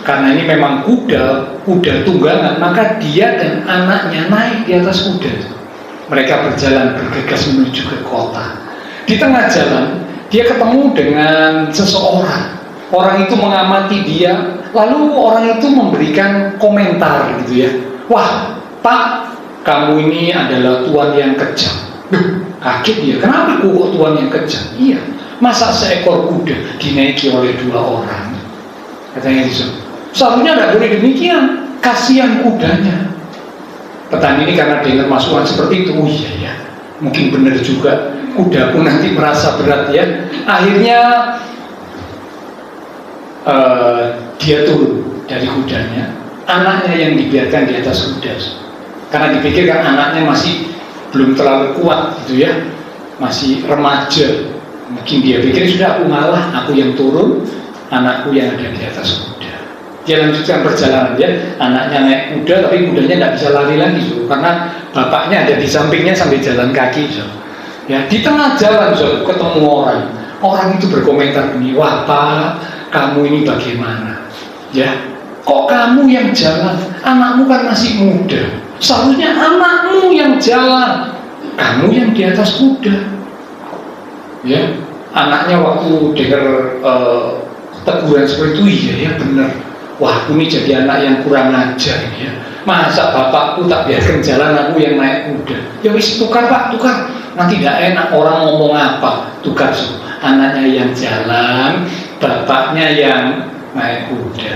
karena ini memang kuda tunggangan, maka dia dan anaknya naik di atas kuda. Mereka berjalan bergegas menuju ke kota. Di tengah jalan, dia ketemu dengan seseorang. Orang itu mengamati dia, lalu orang itu memberikan komentar gitu ya. Wah, Pak, kamu ini adalah tuan yang kejam. Kaget dia, kenapa kok tuan yang kejam? Iya, masa seekor kuda dinaiki oleh 2 orang? Katanya gitu. Seharusnya tidak boleh demikian, kasihan kudanya. Petani ini karena dengar masukan seperti itu, oh iya ya, mungkin benar juga, kudaku nanti merasa berat ya. Akhirnya dia turun dari kudanya, anaknya yang dibiarkan di atas kuda, karena dipikirkan anaknya masih belum terlalu kuat gitu ya, masih remaja. Mungkin dia pikir sudah aku ngalah, aku yang turun, anakku yang ada di atas kuda. Dia lanjutkan perjalanan dia, anaknya naik kuda tapi kudanya tidak bisa lari lagi, karena bapaknya ada di sampingnya sambil jalan kaki. Ya, di tengah jalan ketemu orang. Orang itu berkomentar begini, wah Pak, kamu ini bagaimana? Ya, kok kamu yang jalan? Anakmu kan masih muda. Seharusnya anakmu yang jalan, kamu yang di atas kuda. Ya, anaknya waktu dengar teguran seperti itu, iya ya benar. Wah, aku ini jadi anak yang kurang ajar ya. Masa bapakku tak biarkan jalan, aku yang naik kuda. Ya wis, tukar Pak, tukar. Nanti tidak enak orang ngomong apa. Tukar, anaknya yang jalan, bapaknya yang naik kuda.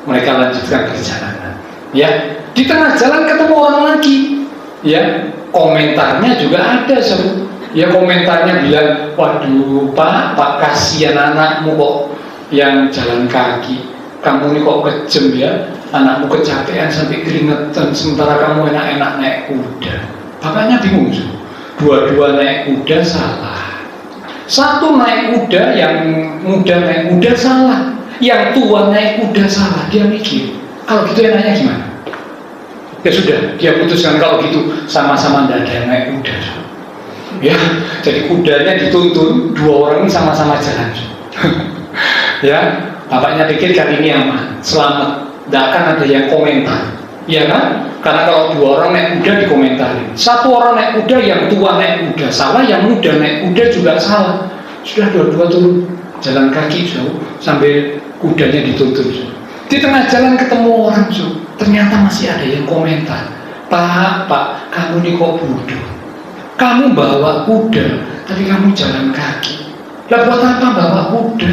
Mereka lanjutkan perjalanan. Ya, di tengah jalan ketemu orang lagi. Ya, komentarnya juga ada, Ya, komentarnya bilang, waduh Pak kasihan anakmu kok yang jalan kaki. Kamu ini kok kejam ya, anakmu kecapean sampai keringetan, sementara kamu enak-enak naik kuda. Bapaknya bingung, dua-dua naik kuda salah. Satu naik kuda, yang muda naik kuda salah, yang tua naik kuda salah. Dia mikir, kalau gitu enaknya gimana? Ya sudah, dia putuskan kalau gitu sama-sama tidak ada yang naik kuda. Ya, jadi kudanya dituntun, 2 orang ini sama-sama jalan. Ya, bapaknya pikir kali ini aman, selamat, tidak akan ada yang komentar, ya kan? Karena kalau 2 orang naik kuda dikomentari, 1 orang naik kuda, yang tua naik kuda salah, yang muda naik kuda juga salah. Sudah dua-dua turun jalan kaki sambil kudanya dituntun. Di tengah jalan ketemu orang, ternyata masih ada yang komentar, Pak, kamu ini kok bodoh? Kamu bawa kuda, tapi kamu jalan kaki. Lah buat apa bawa kuda?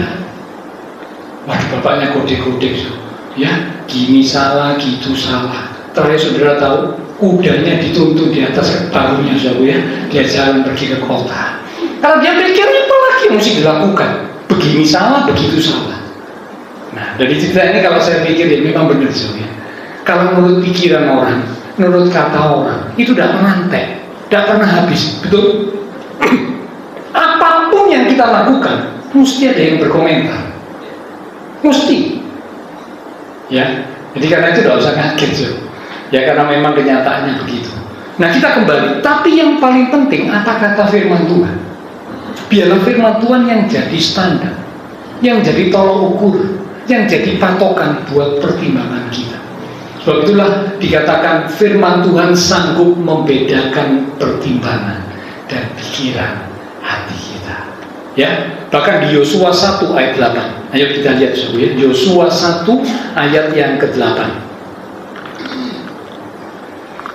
Waduh, bapaknya kode-kode, ya, gini salah, gitu salah. Terakhir saudara tahu, kudanya dituntun di atas bahunya, ya, dia jalan pergi ke kota. Kalau dia pikir apa lagi yang mesti dilakukan? Begini salah, begitu salah. Nah, dari cerita ini kalau saya pikir ya memang benar, ya. Kalau menurut pikiran orang, menurut kata orang, itu tidak menantek, tidak pernah habis, betul? Apapun yang kita lakukan, mesti ada yang berkomentar. Mesti, ya. Jadi karena itu tidak usah kaget, ya, karena memang kenyataannya begitu. Nah, kita kembali. Tapi yang paling penting, apa kata firman Tuhan? Biarlah firman Tuhan yang jadi standar, yang jadi tolok ukur, yang jadi patokan buat pertimbangan kita. Sebab itulah dikatakan firman Tuhan sanggup membedakan pertimbangan dan pikiran hati kita. Ya, bahkan di Yosua 1 ayat 8. Ayo kita lihat, ya. Yosua 1 ayat yang ke-8.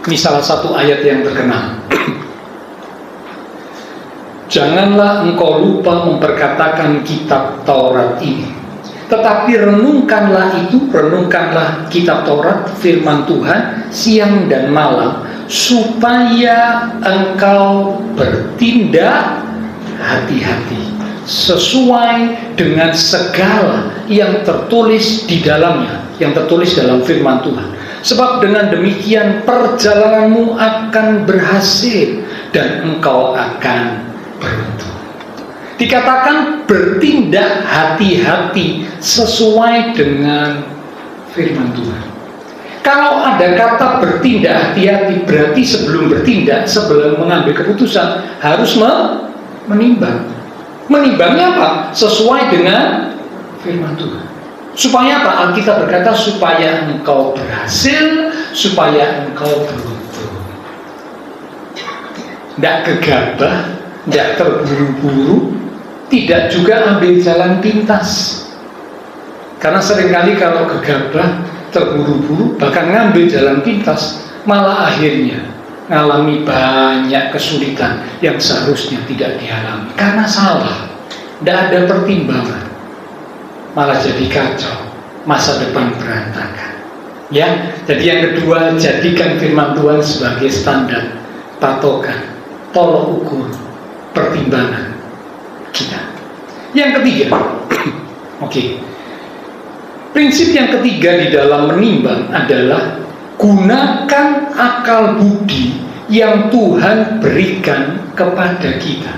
Ini salah satu ayat yang terkenal. Janganlah engkau lupa memperkatakan kitab Taurat ini, tetapi renungkanlah kitab Taurat, firman Tuhan, siang dan malam, supaya engkau bertindak hati-hati sesuai dengan segala yang tertulis di dalamnya, yang tertulis dalam firman Tuhan. Sebab dengan demikian perjalananmu akan berhasil dan engkau akan beruntung. Dikatakan bertindak hati-hati sesuai dengan firman Tuhan. Kalau ada kata bertindak hati-hati, berarti sebelum bertindak, sebelum mengambil keputusan, harus menimbang. Menimbangnya apa? Sesuai dengan firman Tuhan. Supaya apa? Alkitab berkata supaya engkau berhasil, supaya engkau beruntung. Tidak gegabah, tidak terburu-buru, tidak juga ambil jalan pintas. Karena seringkali kalau gegabah, terburu-buru, bahkan ngambil jalan pintas, malah akhirnya ngalami banyak kesulitan yang seharusnya tidak dialami. Karena salah, tidak ada pertimbangan, malah jadi kacau, masa depan berantakan. Ya, jadi yang kedua, jadikan firman Tuhan sebagai standar, patokan, tolok ukur, pertimbangan kita. Yang ketiga, prinsip yang ketiga di dalam menimbang adalah gunakan akal budi yang Tuhan berikan kepada kita.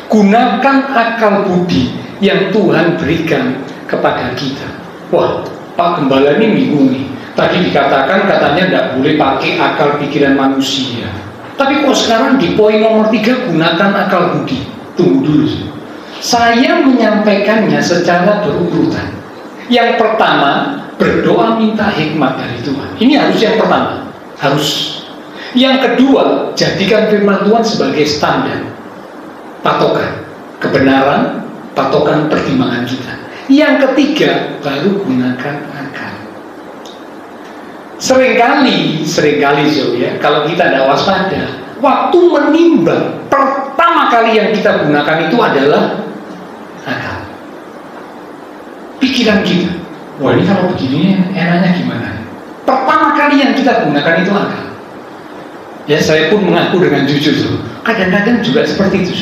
Gunakan akal budi yang Tuhan berikan kepada kita. Wah, Pak Gembala ini bingung nih. Tadi dikatakan katanya tidak boleh pakai akal pikiran manusia. Tapi kok sekarang di poin nomor 3 gunakan akal budi. Tunggu dulu. Saya menyampaikannya secara berurutan. Yang pertama, berdoa minta hikmat dari Tuhan. Ini harus yang pertama. Harus. Yang kedua, jadikan firman Tuhan sebagai standar, patokan kebenaran, patokan pertimbangan kita. Yang ketiga, baru gunakan akal. Seringkali ya, kalau kita tidak waspada, waktu menimbang, pertama kali yang kita gunakan itu adalah akal. Pikiran kita. Wah, ini kalau begini enaknya gimana? Pertama kali yang kita gunakan itu akal. Ya, saya pun mengaku dengan jujur, kadang-kadang juga seperti itu.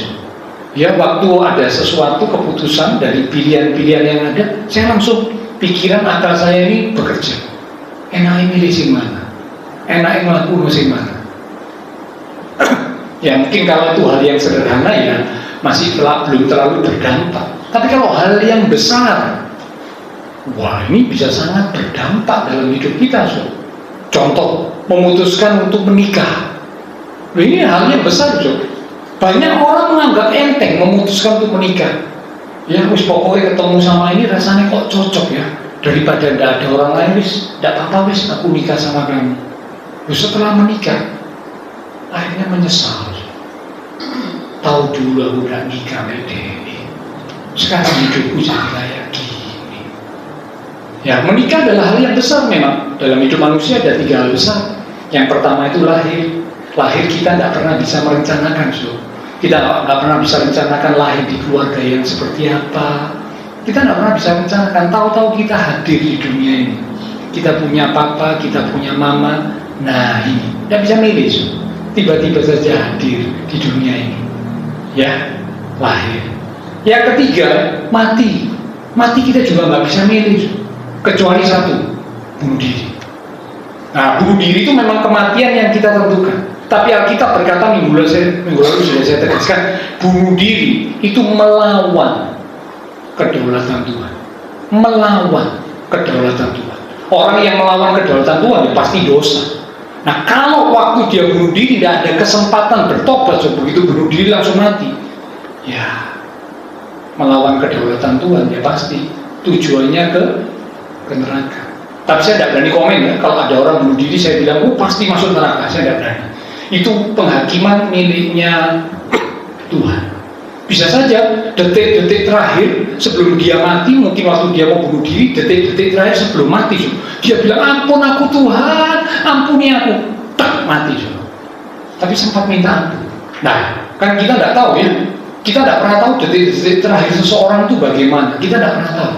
Ya, waktu ada sesuatu keputusan dari pilihan-pilihan yang ada, saya langsung pikiran akal saya ini bekerja. Enaknya milih sing mana? Enaknya melakukan sing mana? Ya mungkin kalau itu hal yang sederhana ya masih belum terlalu berdampak. Tapi kalau hal yang besar, wah ini bisa sangat berdampak dalam hidup kita. Contoh, memutuskan untuk menikah. Ini hal yang besar. Banyak orang menganggap enteng memutuskan untuk menikah. Ya wis pokoknya ketemu sama ini rasanya kok cocok ya. Daripada tidak ada orang lain, wis tidak apa-apa, wis aku nikah sama kamu. Terus setelah menikah akhirnya menyesal. Tahu dulu aku tidak nikah sama dia. Sekarang hidupku jadi kayak gini. Ya, menikah adalah hal yang besar memang. Dalam hidup manusia ada 3 hal besar. Yang pertama itu lahir. Lahir kita tidak pernah bisa merencanakan. Kita tidak pernah bisa rencanakan lahir di keluarga yang seperti apa. Kita tidak pernah bisa rencanakan. Tahu-tahu kita hadir di dunia ini. Kita punya papa, kita punya mama. Nah ini, tidak bisa milih. Tiba-tiba saja hadir di dunia ini. Ya, lahir. Yang ketiga, mati. Mati kita juga nggak bisa milih. Kecuali satu, bunuh diri. Nah, bunuh diri itu memang kematian yang kita tentukan. Tapi Alkitab berkata minggu lalu sudah saya tegaskan, bunuh diri itu melawan kedaulatan Tuhan. Melawan kedaulatan Tuhan. Orang yang melawan kedaulatan Tuhan ya pasti dosa. Nah, kalau waktu dia bunuh diri tidak ada kesempatan bertobat, begitu bunuh diri langsung mati. Ya, melawan kedaulatan Tuhan ya pasti tujuannya ke neraka. Tapi saya tidak berani komen ya. Kalau ada orang bunuh diri saya bilang, pasti masuk neraka. Saya tidak berani. Itu penghakiman miliknya Tuhan. Bisa saja detik-detik terakhir sebelum dia mati, mungkin waktu dia mau bunuh diri, detik-detik terakhir sebelum mati, dia bilang ampun aku Tuhan, ampuni aku, tak mati. Tapi sempat minta ampun. Nah, kan kita tidak tahu ya. Kita tidak pernah tahu detik-detik terakhir seseorang itu bagaimana. Kita tidak pernah tahu.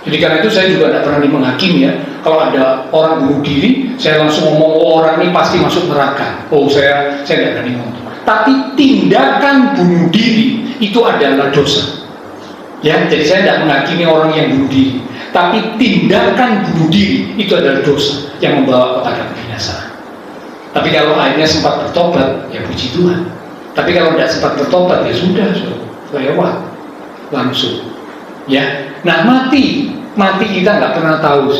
Jadi karena itu saya juga tidak pernah menghakimi ya. Kalau ada orang bunuh diri, saya langsung ngomong orang ini pasti masuk neraka. Saya tidak berani ngomong. Tapi tindakan bunuh diri itu adalah dosa. Ya, jadi saya tidak menghakimi orang yang bunuh diri. Tapi tindakan bunuh diri itu adalah dosa yang membawa kepada kebinasaan. Tapi kalau akhirnya sempat bertobat, ya puji Tuhan. Tapi kalau tidak sempat bertobat, ya sudah, lewat langsung. Ya, nah mati kita nggak pernah tahu,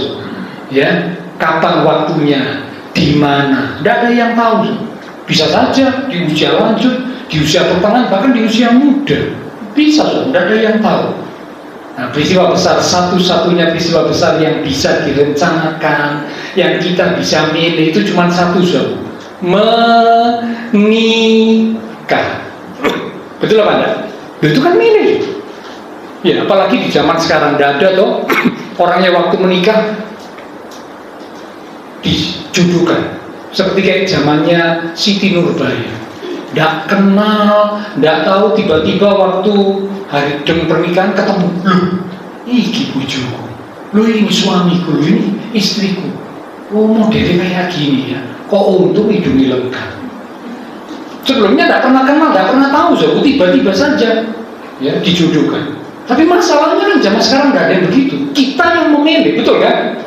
ya, kapan waktunya, di mana, tidak ada yang tahu. Bisa saja di usia lanjut, di usia pertengahan, bahkan di usia muda, bisa, tidak ada yang tahu. Nah, peristiwa besar, satu-satunya peristiwa besar yang bisa direncanakan, yang kita bisa milih itu cuma satu, saudara. Menikah. Betul apa enggak? Itu kan milih. Ya, apalagi di zaman sekarang tidak ada toh orangnya waktu menikah dijodohkan. Seperti kayak zamannya Siti Nurbaya. Tidak kenal, tidak tahu, tiba-tiba waktu hari dem pernikahan ketemu, loh, iki bojoku, loh ini suamiku, loh ini istriku, oh modelnya kayak gini ya, kok untung hidungnya lengkap. Sebelumnya tidak pernah kenal, tidak pernah tahu, so, tiba-tiba saja ya dijodohkan. Tapi masalahnya kan zaman sekarang tidak ada yang begitu, kita yang memilih, betul kan?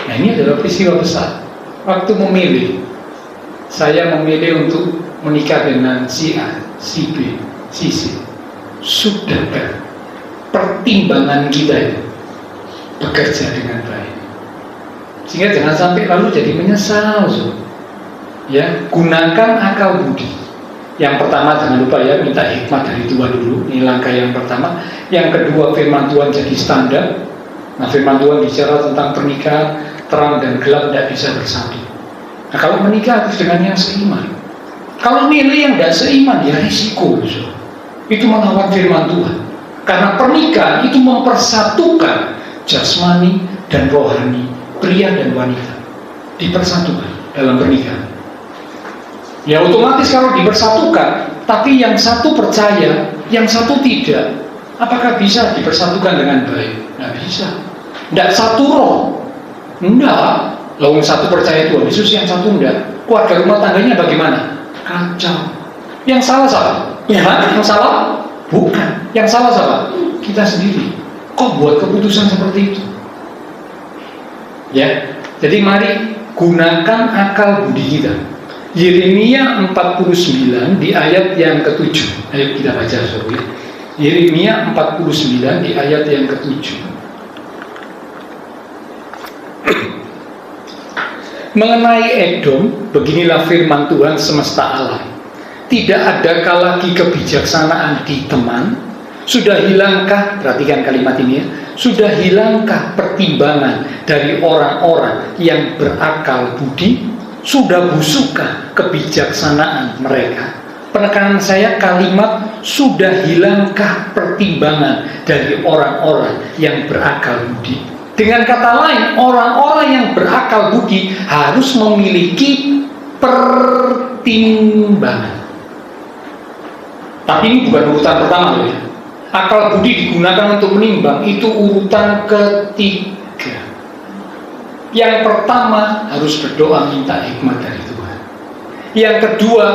Nah ini adalah peristiwa besar. Waktu memilih, saya memilih untuk menikah dengan si A, si B, si C. Sudahkah pertimbangan kita itu bekerja dengan baik? Sehingga jangan sampai lalu jadi menyesal. So. Ya, gunakan akal budi. Yang pertama jangan lupa ya, minta hikmah dari Tuhan dulu. Ini langkah yang pertama. Yang kedua, firman Tuhan jadi standar. Nah, firman Tuhan bicara tentang pernikahan, terang dan gelap tidak bisa bersatu. Nah, kalau menikah harus dengan yang seiman. Kalau milih yang tidak seiman, ya risiko. So. Itu melawan firman Tuhan. Karena pernikahan itu mempersatukan jasmani dan rohani, pria dan wanita. Dipersatukan dalam pernikahan. Ya otomatis kalau dipersatukan, tapi yang satu percaya, yang satu tidak, apakah bisa dipersatukan dengan baik? Tidak bisa. Tidak satu roh. Tidak. Lalu yang satu percaya Tuhan Yesus, yang satu enggak. Keluarga rumah tangganya bagaimana? Kacau. Yang salah siapa? Tuhan. Yang salah? Bukan. Yang salah siapa? Kita sendiri. Kok buat keputusan seperti itu? Ya. Jadi mari gunakan akal budi kita. Yeremia 49 di ayat yang ke-7. Ayo kita baca sorry. Yeremia 49 di ayat yang ke-7. Mengenai Edom, beginilah firman Tuhan semesta alam. Tidak adakah lagi kebijaksanaan di teman? Sudah hilangkah, perhatikan kalimat ini ya, sudah hilangkah pertimbangan dari orang-orang yang berakal budi? Sudah busukkah kebijaksanaan mereka? Penekanan saya kalimat sudah hilangkah pertimbangan dari orang-orang yang berakal budi? Dengan kata lain, orang-orang yang berakal budi harus memiliki pertimbangan. Tapi ini bukan urutan pertama ya. Akal budi digunakan untuk menimbang, itu urutan ketiga. Yang pertama harus berdoa minta hikmat dari Tuhan. Yang kedua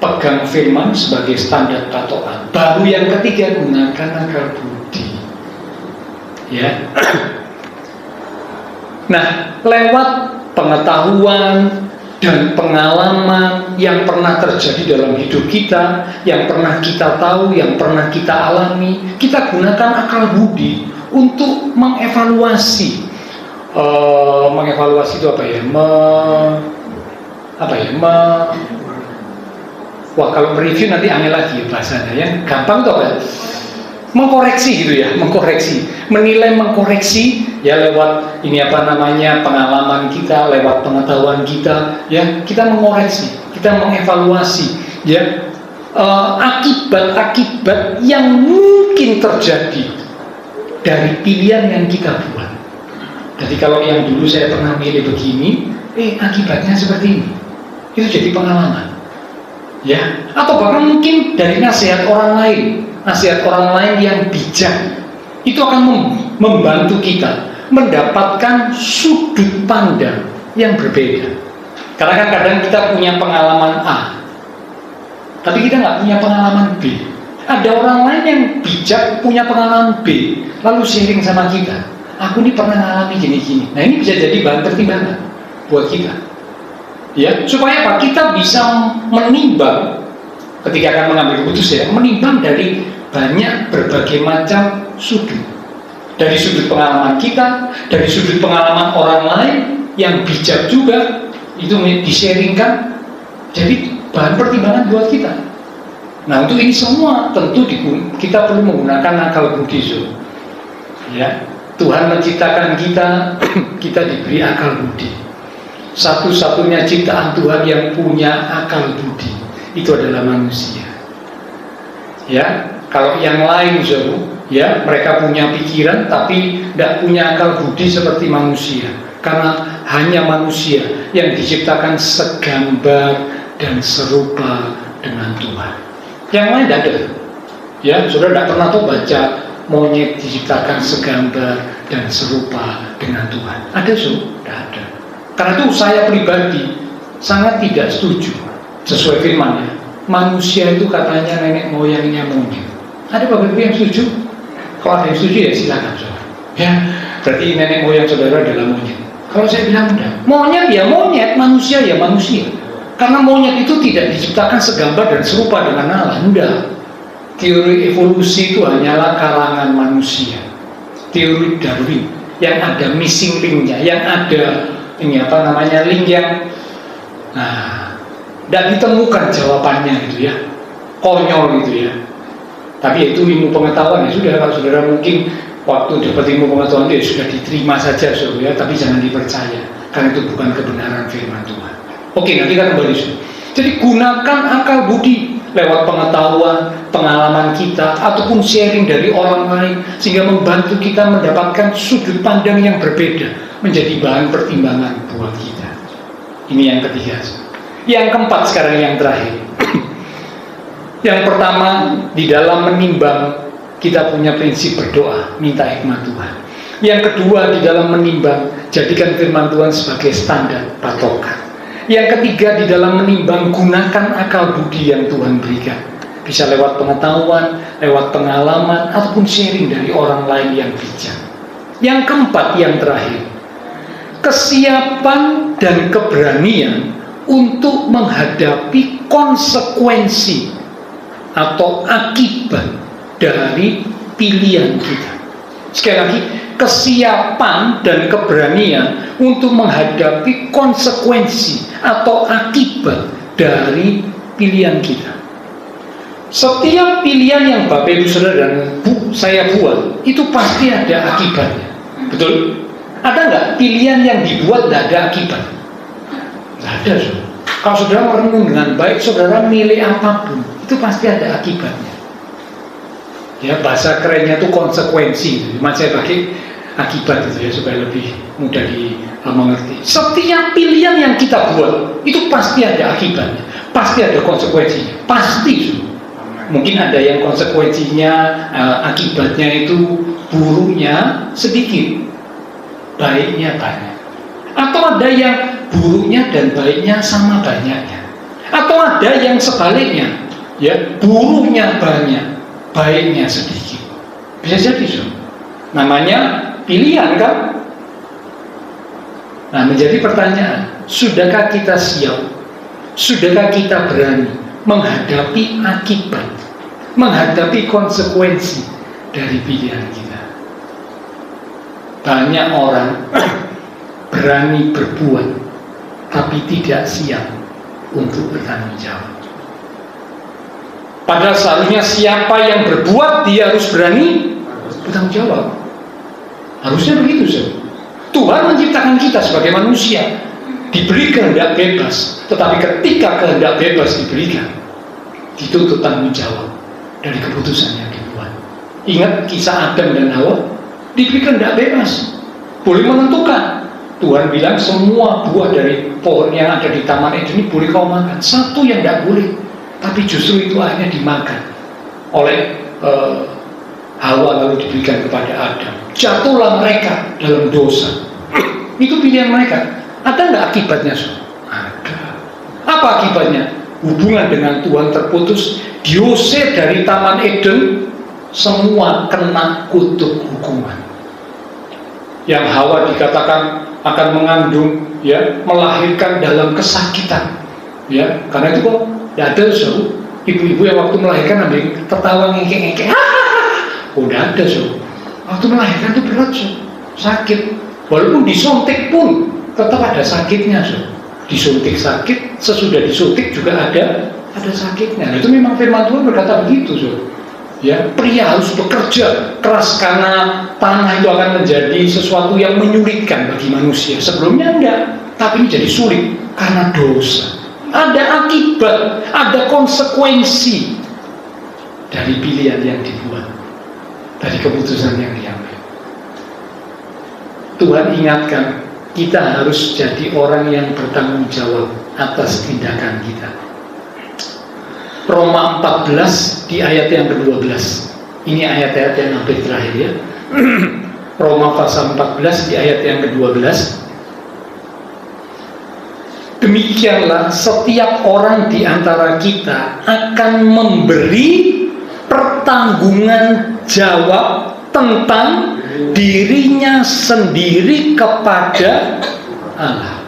pegang firman sebagai standar patokan. Baru yang ketiga gunakan akal budi. Ya. Nah, lewat pengetahuan dan pengalaman yang pernah terjadi dalam hidup kita, yang pernah kita tahu, yang pernah kita alami, kita gunakan akal budi untuk mengevaluasi. Mengevaluasi itu apa ya? Wah, kalau mereview nanti angel lagi ya bahasanya ya. Gampang tuh kan? Mengkoreksi gitu ya, mengkoreksi, menilai, mengkoreksi ya lewat ini apa namanya pengalaman kita, lewat pengetahuan kita ya, kita mengoreksi, kita mengevaluasi ya akibat-akibat yang mungkin terjadi dari pilihan yang kita buat. Jadi kalau yang dulu saya pernah milih begini, akibatnya seperti ini, itu jadi pengalaman ya, atau bahkan mungkin dari nasihat orang lain. Nasihat orang lain yang bijak itu akan membantu kita mendapatkan sudut pandang yang berbeda. Karena kan kadang kita punya pengalaman A, tapi kita nggak punya pengalaman B. Ada orang lain yang bijak punya pengalaman B, lalu sharing sama kita. Aku ini pernah ngalami gini-gini. Nah ini bisa jadi bahan pertimbangan buat kita. Ya, supaya apa? Kita bisa menimbang ketika akan mengambil keputusan, menimbang dari banyak berbagai macam sudut. Dari sudut pengalaman kita, dari sudut pengalaman orang lain yang bijak juga, itu di-sharingkan, jadi bahan pertimbangan buat kita. Nah, untuk ini semua tentu kita perlu menggunakan akal budi, ya. Tuhan menciptakan kita, kita diberi akal budi. Satu-satunya ciptaan Tuhan yang punya akal budi itu adalah manusia. Ya, kalau yang lain, ya, mereka punya pikiran tapi tidak punya akal budi seperti manusia. Karena hanya manusia yang diciptakan segambar dan serupa dengan Tuhan. Yang lain tidak ada. Ya, saudara tidak pernah tuh baca monyet diciptakan segambar dan serupa dengan Tuhan. Ada, tidak ada. Karena itu saya pribadi sangat tidak setuju sesuai firman-Nya. Manusia itu katanya nenek moyangnya monyet. Ada Bapak Ibu yang setuju? Kalau ada yang setuju ya silakan, saudara. Ya, berarti nenek moyang saudara adalah monyet. Kalau saya bilang enggak, monyet ya monyet, manusia ya manusia. Karena monyet itu tidak diciptakan segambar dan serupa dengan Allah. Enggak. Teori evolusi itu hanyalah karangan manusia. Teori Darwin yang ada missing link-nya, yang ada link yang tidak ditemukan jawabannya gitu ya. Konyol gitu ya. Tapi itu ilmu pengetahuan ya sudah. Kalau saudara mungkin waktu dapat ilmu pengetahuan itu ya sudah diterima saja saudara, tapi jangan dipercaya karena itu bukan kebenaran firman Tuhan. Oke, nanti kita kembali. Jadi gunakan akal budi lewat pengetahuan, pengalaman kita, ataupun sharing dari orang lain, sehingga membantu kita mendapatkan sudut pandang yang berbeda, menjadi bahan pertimbangan buat kita. Ini yang ketiga. Yang keempat sekarang, yang terakhir. Yang pertama, di dalam menimbang, kita punya prinsip berdoa, minta hikmat Tuhan. Yang kedua, di dalam menimbang, jadikan firman Tuhan sebagai standar patokan. Yang ketiga, di dalam menimbang, gunakan akal budi yang Tuhan berikan. Bisa lewat pengetahuan, lewat pengalaman, ataupun sharing dari orang lain yang bijak. Yang keempat, yang terakhir, kesiapan dan keberanian untuk menghadapi konsekuensi atau akibat dari pilihan kita. Sekali lagi, kesiapan dan keberanian untuk menghadapi konsekuensi atau akibat dari pilihan kita. Setiap pilihan yang Bapak Ibu Saudara dan saya buat itu pasti ada akibatnya. Betul? Ada nggak pilihan yang dibuat tidak ada akibat? Tidak ada. Kalau saudara merenung dengan baik, saudara milih apapun itu pasti ada akibatnya. Ya, bahasa kerennya itu konsekuensi. Cuma saya pakai akibat gitu ya supaya lebih mudah dimengerti. Setiap pilihan yang kita buat itu pasti ada akibatnya, pasti ada konsekuensinya, pasti. Mungkin ada yang konsekuensinya akibatnya itu buruknya sedikit, baiknya banyak. Atau ada yang buruknya dan baiknya sama banyaknya. Atau ada yang sebaliknya, ya, buruknya banyak, baiknya sedikit. Bisa jadi, namanya pilihan kan? Nah, menjadi pertanyaan, sudahkah kita siap? Sudahkah kita berani menghadapi akibat, menghadapi konsekuensi dari pilihan kita? Banyak orang berani berbuat tapi tidak siap untuk bertanggung jawab. Padahal seharusnya siapa yang berbuat dia harus berani bertanggung jawab. Harusnya begitu. Tuhan menciptakan kita sebagai manusia, diberi kehendak bebas. Tetapi ketika kehendak bebas diberikan, dituntut tanggung jawab dari keputusan yang dibuat. Ingat kisah Adam dan Hawa, diberi kehendak bebas, boleh menentukan. Tuhan bilang semua buah dari pohon yang ada di Taman Eden ini boleh kau makan. Satu yang tidak boleh, tapi justru itu akhirnya dimakan oleh Hawa, lalu diberikan kepada Adam. Jatuhlah mereka dalam dosa. Itu pilihan mereka. Ada nggak akibatnya? Ada. Apa akibatnya? Hubungan dengan Tuhan terputus, diusir dari Taman Eden, semua kena kutuk hukuman. Yang Hawa dikatakan akan mengandung, ya, melahirkan dalam kesakitan, ya, karena itu kok tidak ada ibu-ibu yang waktu melahirkan ambil tertawa ngekek-ngekek. Udah ada waktu melahirkan itu berat, sakit, walaupun disuntik pun tetap ada sakitnya. Disuntik sakit, sesudah disuntik juga ada ada sakitnya. Nah, itu memang firman Tuhan berkata begitu, so. Ya, pria harus bekerja keras karena tanah itu akan menjadi sesuatu yang menyulitkan bagi manusia. Sebelumnya enggak, tapi ini jadi sulit karena dosa. Ada akibat, ada konsekuensi dari pilihan yang dibuat, dari keputusan yang diambil. Tuhan ingatkan, kita harus jadi orang yang bertanggung jawab atas tindakan kita. Roma 14 di ayat yang ke-12. Ini ayat-ayat yang hampir terakhir ya. Roma pasal 14 di ayat yang ke-12. Demikianlah setiap orang di antara kita akan memberi pertanggungan jawab tentang dirinya sendiri kepada Allah.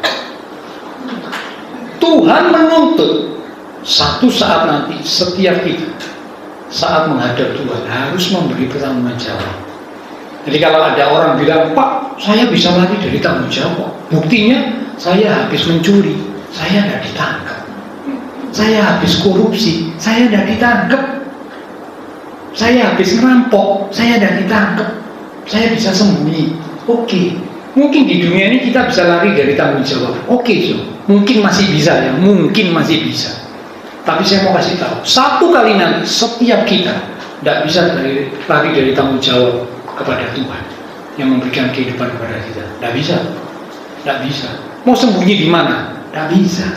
Tuhan menuntut satu saat nanti setiap kita saat menghadap Tuhan harus memberi pertanggung jawab. Jadi kalau ada orang bilang, Pak, saya bisa lari dari tanggung jawab, buktinya saya habis mencuri, saya tidak ditangkap. Saya habis korupsi, saya tidak ditangkap. Saya habis ngerampok, saya tidak ditangkap. Saya bisa sembunyi. Oke, mungkin di dunia ini kita bisa lari dari tanggung jawab. Oke, so. Mungkin masih bisa ya, mungkin masih bisa. Tapi saya mau kasih tahu, satu kali nanti setiap kita tidak bisa lari dari tanggung jawab kepada Tuhan yang memberikan kehidupan kepada kita. Tidak bisa, tidak bisa. Mau sembunyi di mana? Tidak bisa.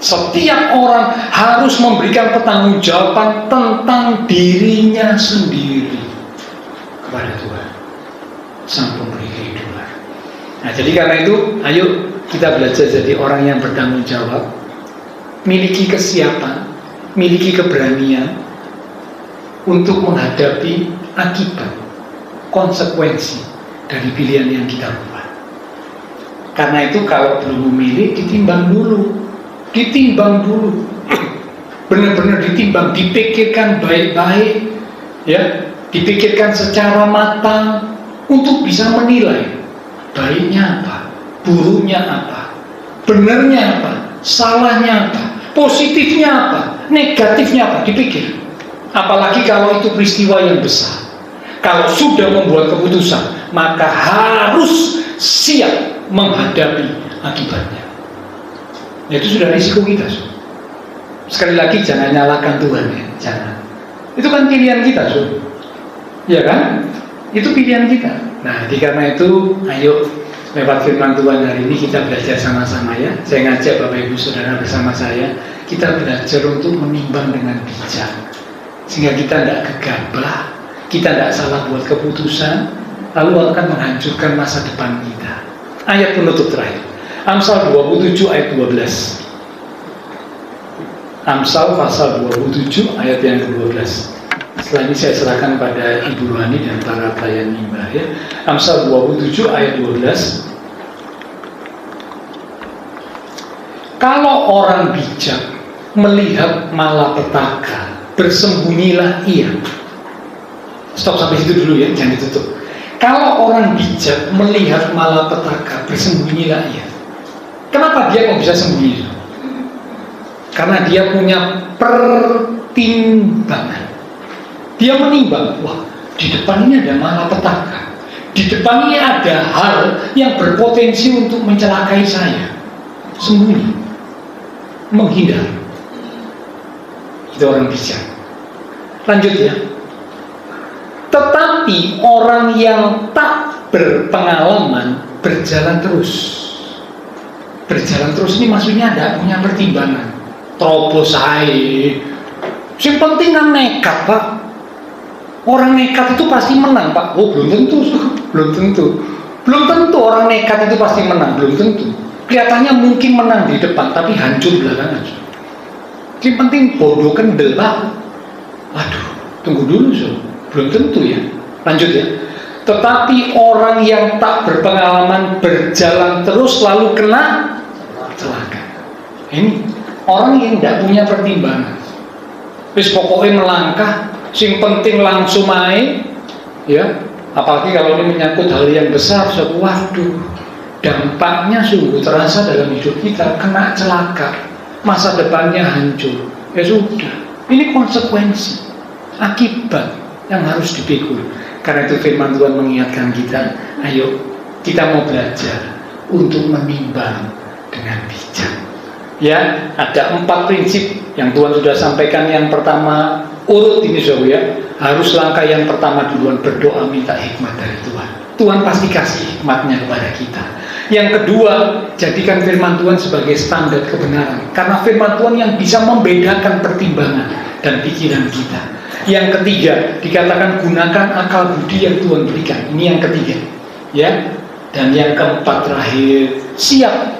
Setiap orang harus memberikan pertanggungjawaban tentang dirinya sendiri kepada Tuhan, Sang Pemberi kehidupan. Nah, jadi karena itu, ayo kita belajar jadi orang yang bertanggung jawab, miliki kesiapan, miliki keberanian untuk menghadapi akibat, konsekuensi dari pilihan yang kita buat. Karena itu kalau belum memilih, ditimbang dulu, benar-benar ditimbang, dipikirkan baik-baik, ya, dipikirkan secara matang untuk bisa menilai baiknya apa, buruknya apa, benarnya apa, salahnya apa, positifnya apa, negatifnya apa, dipikir. Apalagi kalau itu peristiwa yang besar. Kalau sudah membuat keputusan, maka harus siap menghadapi akibatnya. Itu sudah risiko kita. Sekali lagi jangan nyalakan Tuhan ya, jangan. Itu kan pilihan kita, ya kan? Itu pilihan kita. Nah, karena itu, ayo lewat firman Tuhan hari ini kita belajar sama-sama ya. Saya ngajak Bapak Ibu Saudara bersama saya, kita belajar untuk menimbang dengan bijak, sehingga kita tidak gegabah, kita tidak salah buat keputusan, lalu akan menghancurkan masa depan kita. Ayat penutup terakhir, Amsal 27 ayat 12. Amsal pasal 27 ayat yang ke-12. Setelah ini saya serahkan pada Ibu Rohani dan para pelayan mimbar ya. Amsal 27 ayat 12. Kalau orang bijak melihat malapetaka, bersembunyilah ia. Stop sampai situ dulu ya, jangan ditutup. Kalau orang bijak melihat malapetaka, bersembunyilah ia. Kenapa dia kok bisa sembunyi? Karena dia punya pertimbangan. Dia menimbang, wah, di depan ini ada malapetaka, di depan ini ada hal yang berpotensi untuk mencelakai saya. Sembunyi, menghindar. Itu orang bijak. Lanjut ya. Tetapi orang yang tak berpengalaman berjalan terus. Berjalan terus ini maksudnya tidak punya pertimbangan. Terobos saya. Yang penting kan nekat, Pak. Orang nekat itu pasti menang, Pak. Oh, belum tentu. Belum tentu orang nekat itu pasti menang, belum tentu. Kelihatannya mungkin menang di depan, tapi hancur belakangan. Yang penting bodoh kendel, Pak. Waduh, tunggu dulu, belum tentu ya. Lanjut ya. Tetapi orang yang tak berpengalaman berjalan terus lalu kena celaka. Ini orang yang tidak punya pertimbangan. Terus pokoknya melangkah, sing penting langsung main, ya. Apalagi kalau ini menyangkut hal yang besar, waduh, dampaknya sungguh terasa dalam hidup kita, kena celaka, masa depannya hancur. ya sudah. Ini konsekuensi, akibat yang harus dipikul. Karena itu firman Tuhan mengingatkan kita, ayo kita mau belajar untuk menimbang dengan bijak. Ya, ada 4 prinsip yang Tuhan sudah sampaikan. Yang pertama, urut ini saudara ya, harus langkah yang pertama duluan berdoa minta hikmat dari Tuhan. Tuhan pasti kasih hikmatnya kepada kita. Yang kedua, jadikan firman Tuhan sebagai standar kebenaran, karena firman Tuhan yang bisa membedakan pertimbangan dan pikiran kita. Yang ketiga, dikatakan gunakan akal budi yang Tuhan berikan. Ini yang ketiga, ya. Dan yang keempat terakhir, siap,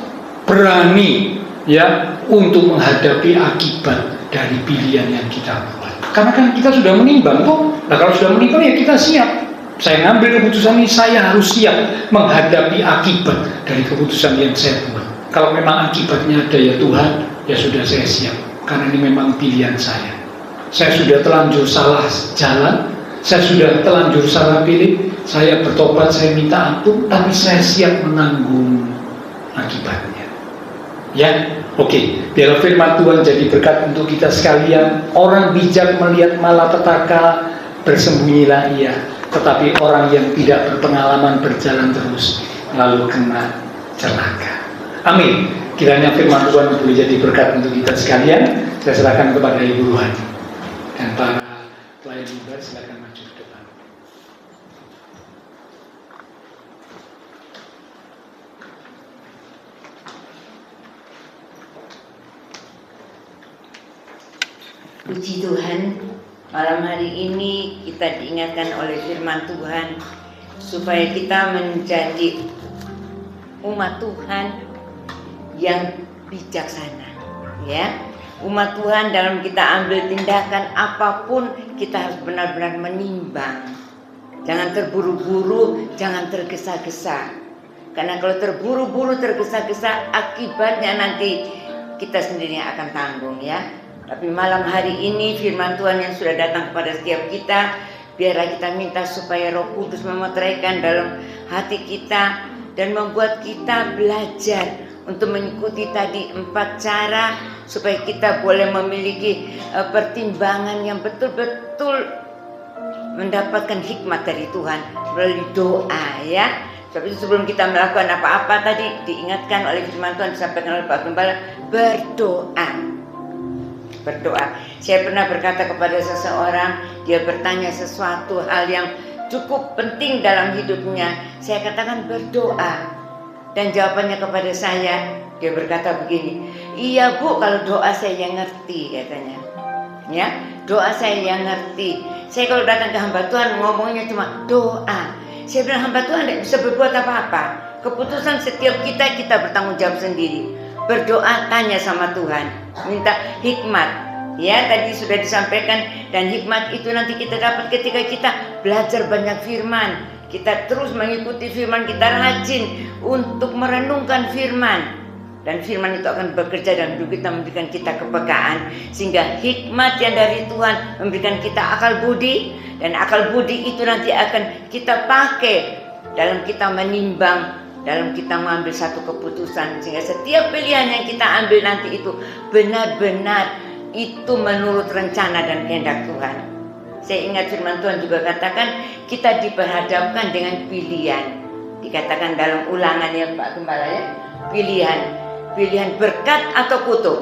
berani, ya, untuk menghadapi akibat dari pilihan yang kita buat. Karena kan kita sudah menimbang kok. Nah, kalau sudah menimbang ya kita siap. Saya ngambil keputusan ini, saya harus siap menghadapi akibat dari keputusan yang saya buat. Kalau memang akibatnya ada ya Tuhan, ya sudah saya siap. Karena ini memang pilihan saya. Saya sudah telanjur salah jalan, saya sudah telanjur salah pilih, saya bertobat, saya minta ampun, tapi saya siap menanggung akibatnya. Ya, oke. Biar firman Tuhan jadi berkat untuk kita sekalian. Orang bijak melihat malapetaka, bersembunyilah ia. Tetapi orang yang tidak berpengalaman berjalan terus, lalu kena celaka. Amin. Kiranya firman Tuhan boleh jadi berkat untuk kita sekalian. Saya serahkan kepada Ibu Ruhani. Dan para pelayan mimbar silakan maju ke depan. Puji Tuhan, malam hari ini kita diingatkan oleh firman Tuhan supaya kita menjadi umat Tuhan yang bijaksana, ya. Umat Tuhan dalam kita ambil tindakan apapun kita harus benar-benar menimbang. Jangan terburu-buru, jangan tergesa-gesa. Karena kalau terburu-buru, tergesa-gesa, akibatnya nanti kita sendiri yang akan tanggung, ya. Tapi malam hari ini firman Tuhan yang sudah datang kepada setiap kita, biarlah kita minta supaya Roh Kudus memeteraikan dalam hati kita dan membuat kita belajar untuk mengikuti tadi 4 cara supaya kita boleh memiliki pertimbangan yang betul-betul mendapatkan hikmat dari Tuhan melalui doa, ya. Sebab itu sebelum kita melakukan apa-apa tadi diingatkan oleh firman Tuhan, disampaikan oleh Pak Gembala, berdoa. Saya pernah berkata kepada seseorang, dia bertanya sesuatu hal yang cukup penting dalam hidupnya. Saya katakan berdoa. Dan jawabannya kepada saya, dia berkata begini, iya Bu, kalau doa saya yang ngerti, katanya. Ya, doa saya yang ngerti. Saya kalau datang ke hamba Tuhan ngomongnya cuma doa. Saya bilang hamba Tuhan tidak bisa berbuat apa-apa. Keputusan setiap kita bertanggung jawab sendiri. Berdoa, tanya sama Tuhan, minta hikmat. Ya, tadi sudah disampaikan, dan hikmat itu nanti kita dapat ketika kita belajar banyak firman. Kita terus mengikuti firman, kita rajin untuk merenungkan firman. Dan firman itu akan bekerja dalam hidup kita, memberikan kita kepekaan. Sehingga hikmat yang dari Tuhan memberikan kita akal budi. Dan akal budi itu nanti akan kita pakai dalam kita menimbang, dalam kita mengambil satu keputusan. Sehingga setiap pilihan yang kita ambil nanti itu benar-benar itu menurut rencana dan kehendak Tuhan. Saya ingat firman Tuhan juga katakan kita diperhadapkan dengan pilihan. Dikatakan dalam Ulangan ya Pak Gembala, ya, pilihan berkat atau kutuk,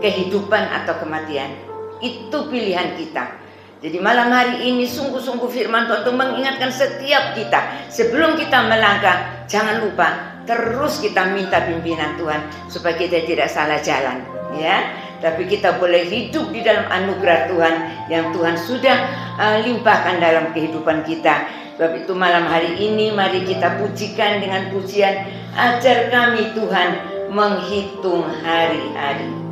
kehidupan atau kematian. Itu pilihan kita. Jadi malam hari ini sungguh-sungguh firman Tuhan untuk mengingatkan setiap kita, sebelum kita melangkah, jangan lupa terus kita minta pimpinan Tuhan supaya kita tidak salah jalan, ya. Tapi kita boleh hidup di dalam anugerah Tuhan yang Tuhan sudah limpahkan dalam kehidupan kita. Sebab itu malam hari ini mari kita pujikan dengan pujian, ajar kami Tuhan menghitung hari-hari.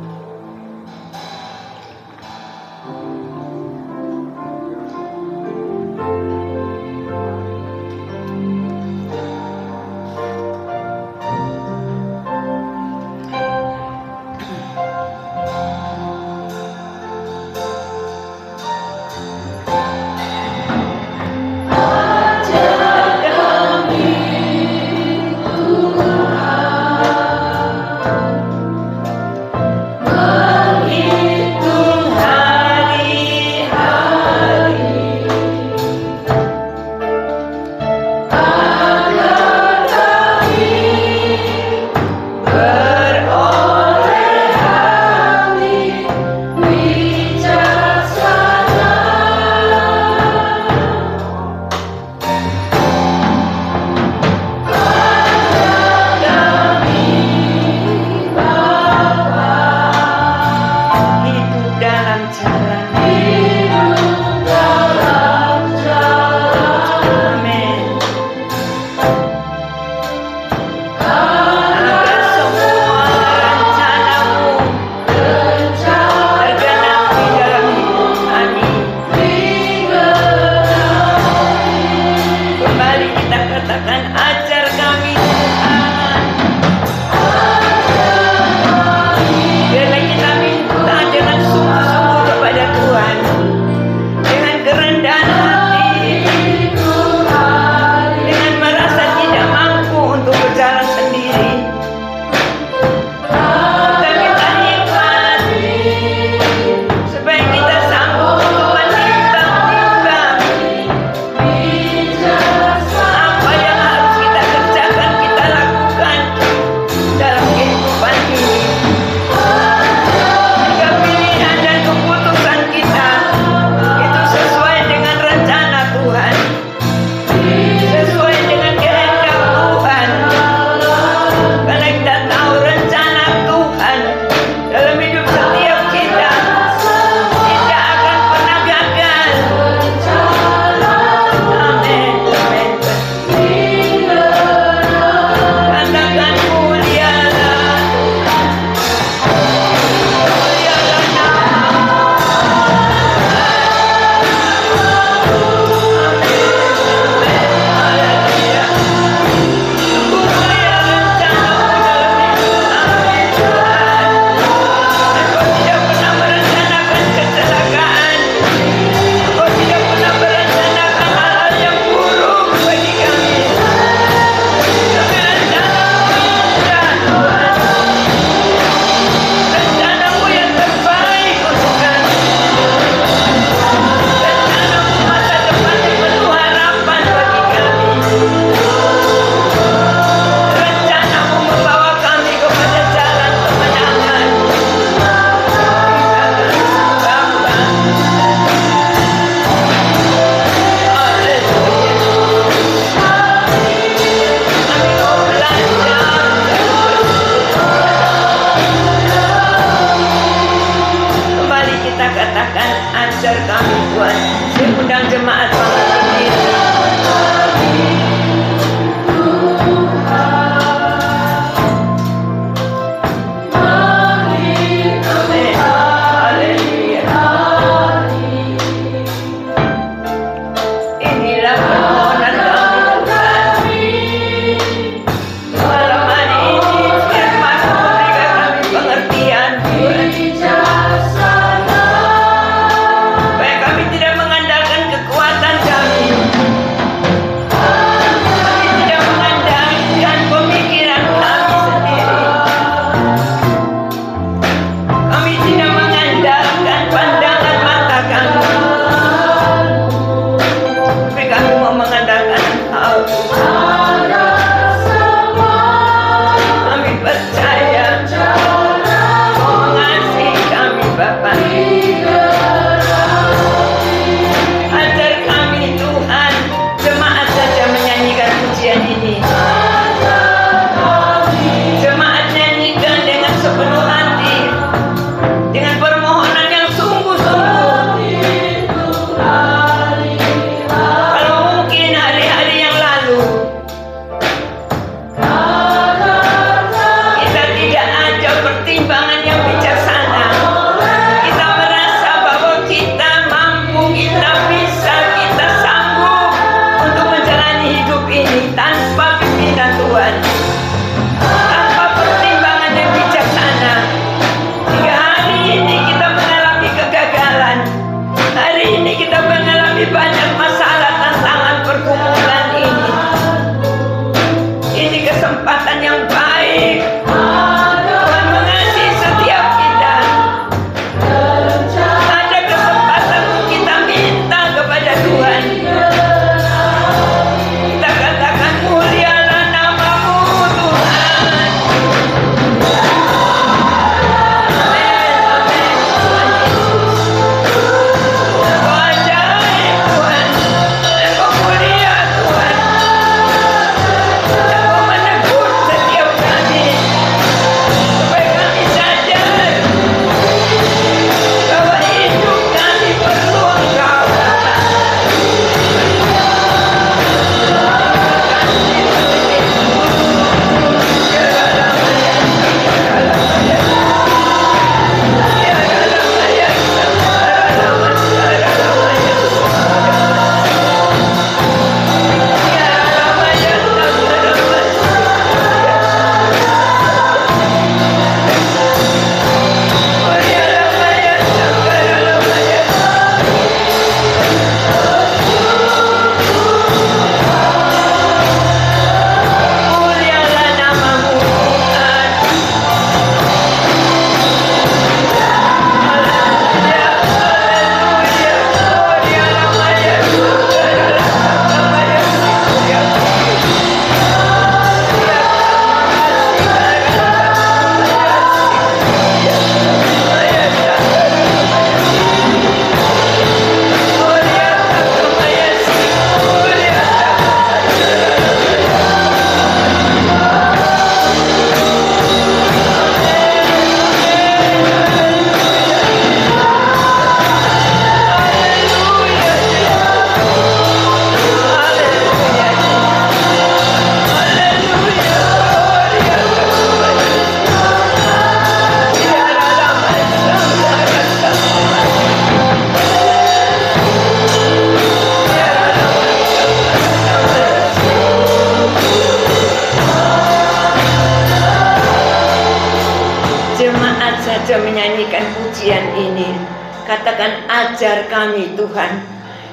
Katakan, ajar kami Tuhan.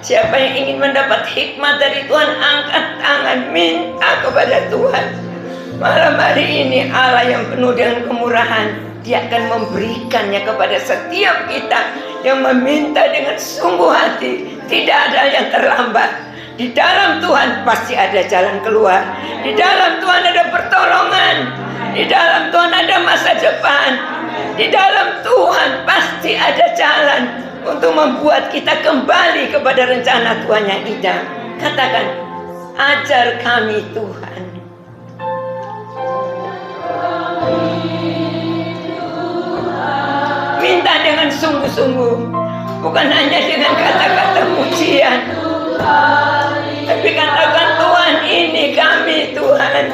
Siapa yang ingin mendapat hikmat dari Tuhan, angkat tangan, minta kepada Tuhan. Malam hari ini Allah yang penuh dengan kemurahan, Dia akan memberikannya kepada setiap kita yang meminta dengan sungguh hati. Tidak ada yang terlambat. Di dalam Tuhan pasti ada jalan keluar. Di dalam Tuhan ada pertolongan. Di dalam Tuhan ada masa depan. Di dalam Tuhan pasti ada jalan untuk membuat kita kembali kepada rencana Tuhan yang indah. Katakan, ajar kami Tuhan. Minta dengan sungguh-sungguh, bukan hanya dengan kata-kata pujian, tapi katakan, Tuhan, ini kami Tuhan.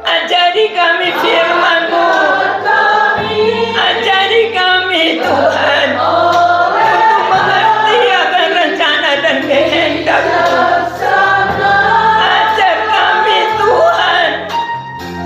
Ajari kami firman-Mu. Ajari kami Tuhan untuk mengerti akan rencana dan kehendak-Mu. Ajar kami Tuhan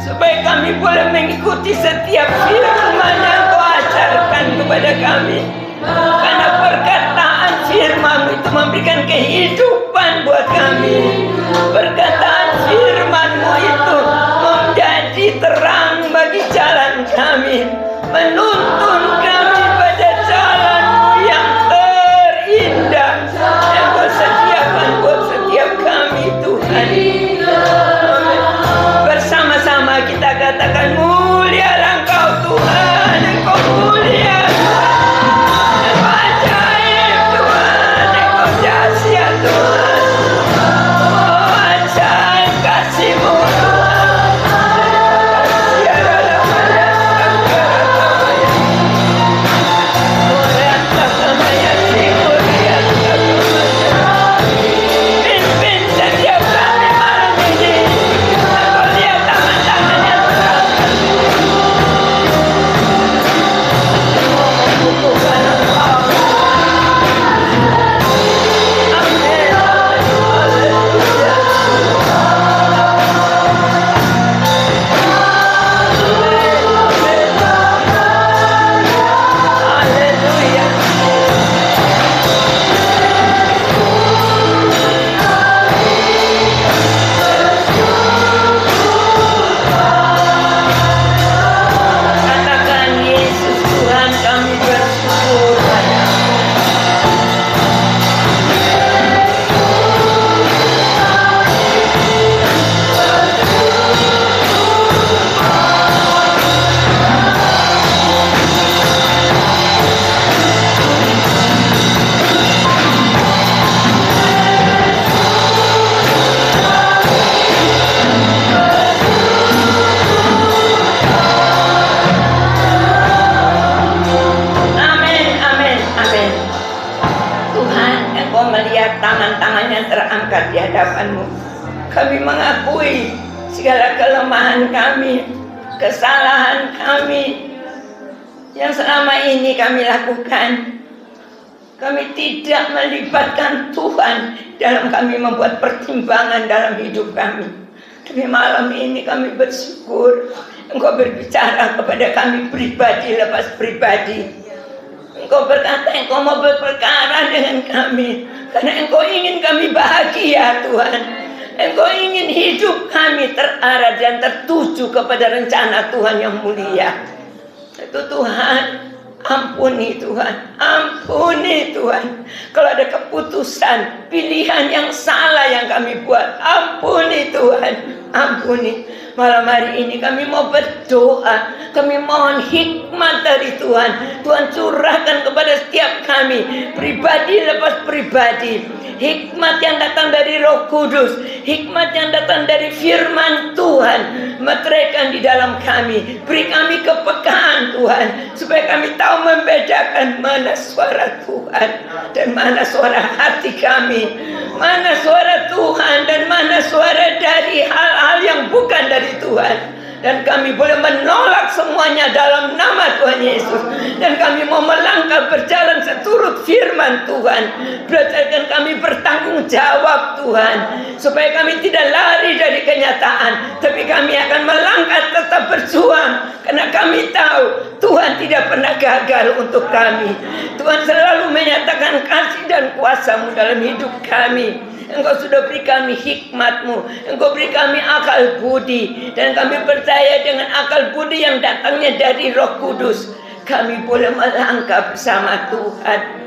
supaya kami boleh mengikuti setiap firman yang Kau ajarkan kepada kami. Karena perkataan firman-Mu itu memberikan kehidupan buat kami. Perkataan firman-Mu itu menjadi terang bagi jalan kami, menuntun kami pada jalan-Mu yang terindah yang Kau sediakan buat setiap kami Tuhan. Bersama-sama kita katakan, mulialah Engkau Tuhan, Engkau mulia, Engkau ajaib Tuhan, Engkau dahsyat Tuhan. Oh, ajaib kasih-Mu pimpin setiap kami malam ini. Engkau lihat tangan-tangan yang terangkat. Membutuhkan Engkau. Amin. Haleluya. Haleluya. Katakan, Yesus Tuhan, kami bersyukur padamu. Amin, amin, amin. Tuhan, Engkau melihat tangan-tangan yang terangkat di hadapan-Mu. Kami mengakui segala kelemahan kami, kesalahan kami yang selama ini kami lakukan. Kami tidak melibatkan Tuhan dalam kami membuat pertimbangan dalam hidup kami. Tapi malam ini kami bersyukur Engkau berbicara kepada kami pribadi lepas pribadi. Engkau berkata, Engkau mau berperkara dengan kami karena Engkau ingin kami bahagia Tuhan. Engkau ingin hidup kami terarah dan tertuju kepada rencana Tuhan yang mulia. Itu Tuhan, ampuni Tuhan, ampuni Tuhan. Kalau ada keputusan, pilihan yang salah yang kami buat, ampuni Tuhan, ampuni. Malam hari ini kami mau berdoa, kami mohon hikmat dari Tuhan. Tuhan curahkan kepada setiap kami, pribadi lepas pribadi, hikmat yang datang dari Roh Kudus, hikmat yang datang dari firman Tuhan, meteraikan di dalam kami. Beri kami kepekaan Tuhan, supaya kami tahu membedakan mana suara Tuhan dan mana suara hati kami, mana suara Tuhan dan mana suara dari hal-hal yang bukan dari Tuhan. Dan kami boleh menolak semuanya dalam nama Tuhan Yesus. Dan kami mau melangkah berjalan seturut firman Tuhan. Belajarkan kami bertanggung jawab Tuhan, supaya kami tidak lari dari kenyataan, tapi kami akan melangkah tetap berjuang. Karena kami tahu Tuhan tidak pernah gagal untuk kami. Tuhan selalu menyatakan kasih dan kuasa-Mu dalam hidup kami. Engkau sudah beri kami hikmat-Mu, Engkau beri kami akal budi, dan kami percaya dengan akal budi yang datangnya dari Roh Kudus, kami boleh melangkah bersama Tuhan.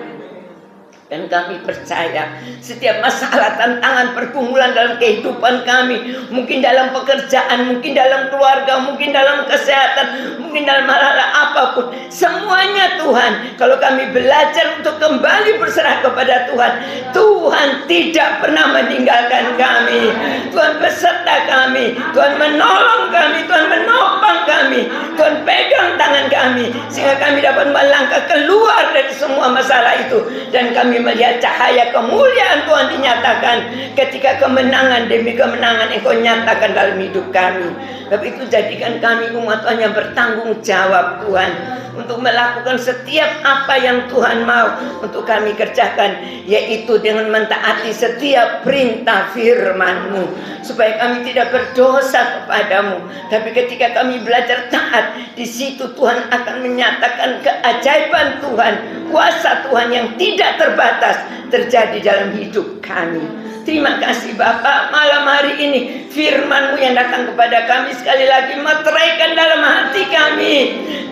Dan kami percaya setiap masalah, tantangan, pergumulan dalam kehidupan kami, mungkin dalam pekerjaan, mungkin dalam keluarga, mungkin dalam kesehatan, mungkin dalam hal-hal apapun, semuanya Tuhan, kalau kami belajar untuk kembali berserah kepada Tuhan, Tuhan tidak pernah meninggalkan kami. Tuhan beserta kami, Tuhan menolong kami, Tuhan menopang kami, Tuhan pegang tangan kami, sehingga kami dapat melangkah keluar dari semua masalah itu. Dan kami melihat cahaya kemuliaan Tuhan dinyatakan ketika kemenangan demi kemenangan Engkau nyatakan dalam hidup kami. Tapi itu jadikan kami umat Tuhan yang bertanggung jawab Tuhan, untuk melakukan setiap apa yang Tuhan mau untuk kami kerjakan, yaitu dengan mentaati setiap perintah firman-Mu, supaya kami tidak berdosa kepadamu. Tapi ketika kami belajar taat, di situ Tuhan akan menyatakan keajaiban Tuhan, kuasa Tuhan yang tidak terbatas terjadi dalam hidup kami. Terima kasih Bapa, malam hari ini firman-Mu yang datang kepada kami sekali lagi meteraikan dalam hati kami.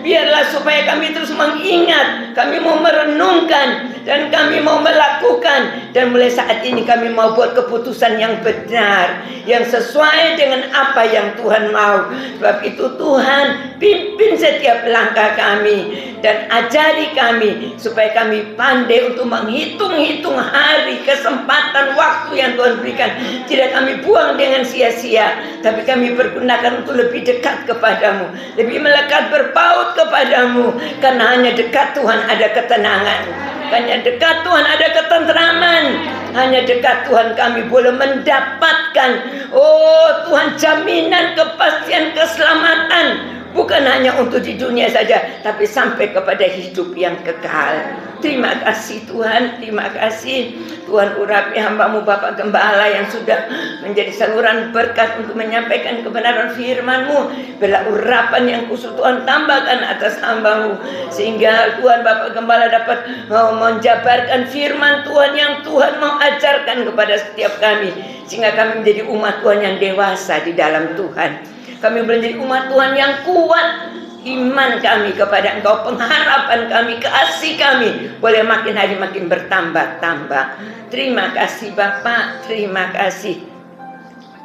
Biarlah supaya kami terus mengingat, kami mau merenungkan, dan kami mau melakukan. Dan mulai saat ini kami mau buat keputusan yang benar, yang sesuai dengan apa yang Tuhan mau. Sebab itu Tuhan, pimpin setiap langkah kami, dan ajari kami supaya kami pandai untuk menghitung-hitung hari, kesempatan, waktu yang Tuhan berikan. Tidak kami buang dengan sia-sia, tapi kami pergunakan untuk lebih dekat kepadamu, lebih melekat berpaut kepadamu. Karena hanya dekat Tuhan ada ketenangan, hanya dekat Tuhan ada ketentraman, hanya dekat Tuhan kami boleh mendapatkan, oh Tuhan, jaminan kepastian keselamatan. Bukan hanya untuk di dunia saja, tapi sampai kepada hidup yang kekal. Terima kasih Tuhan, terima kasih Tuhan. Urapi hamba-Mu Bapak Gembala yang sudah menjadi saluran berkat untuk menyampaikan kebenaran firman-Mu. Bila urapan yang khusus Tuhan tambahkan atas hamba-Mu, sehingga Tuhan Bapak Gembala dapat menjabarkan firman Tuhan yang Tuhan mau ajarkan kepada setiap kami, sehingga kami menjadi umat Tuhan yang dewasa di dalam Tuhan. Kami menjadi umat Tuhan yang kuat. Iman kami kepada Engkau, pengharapan kami, kasih kami boleh makin hari makin bertambah-tambah. Terima kasih Bapak, terima kasih.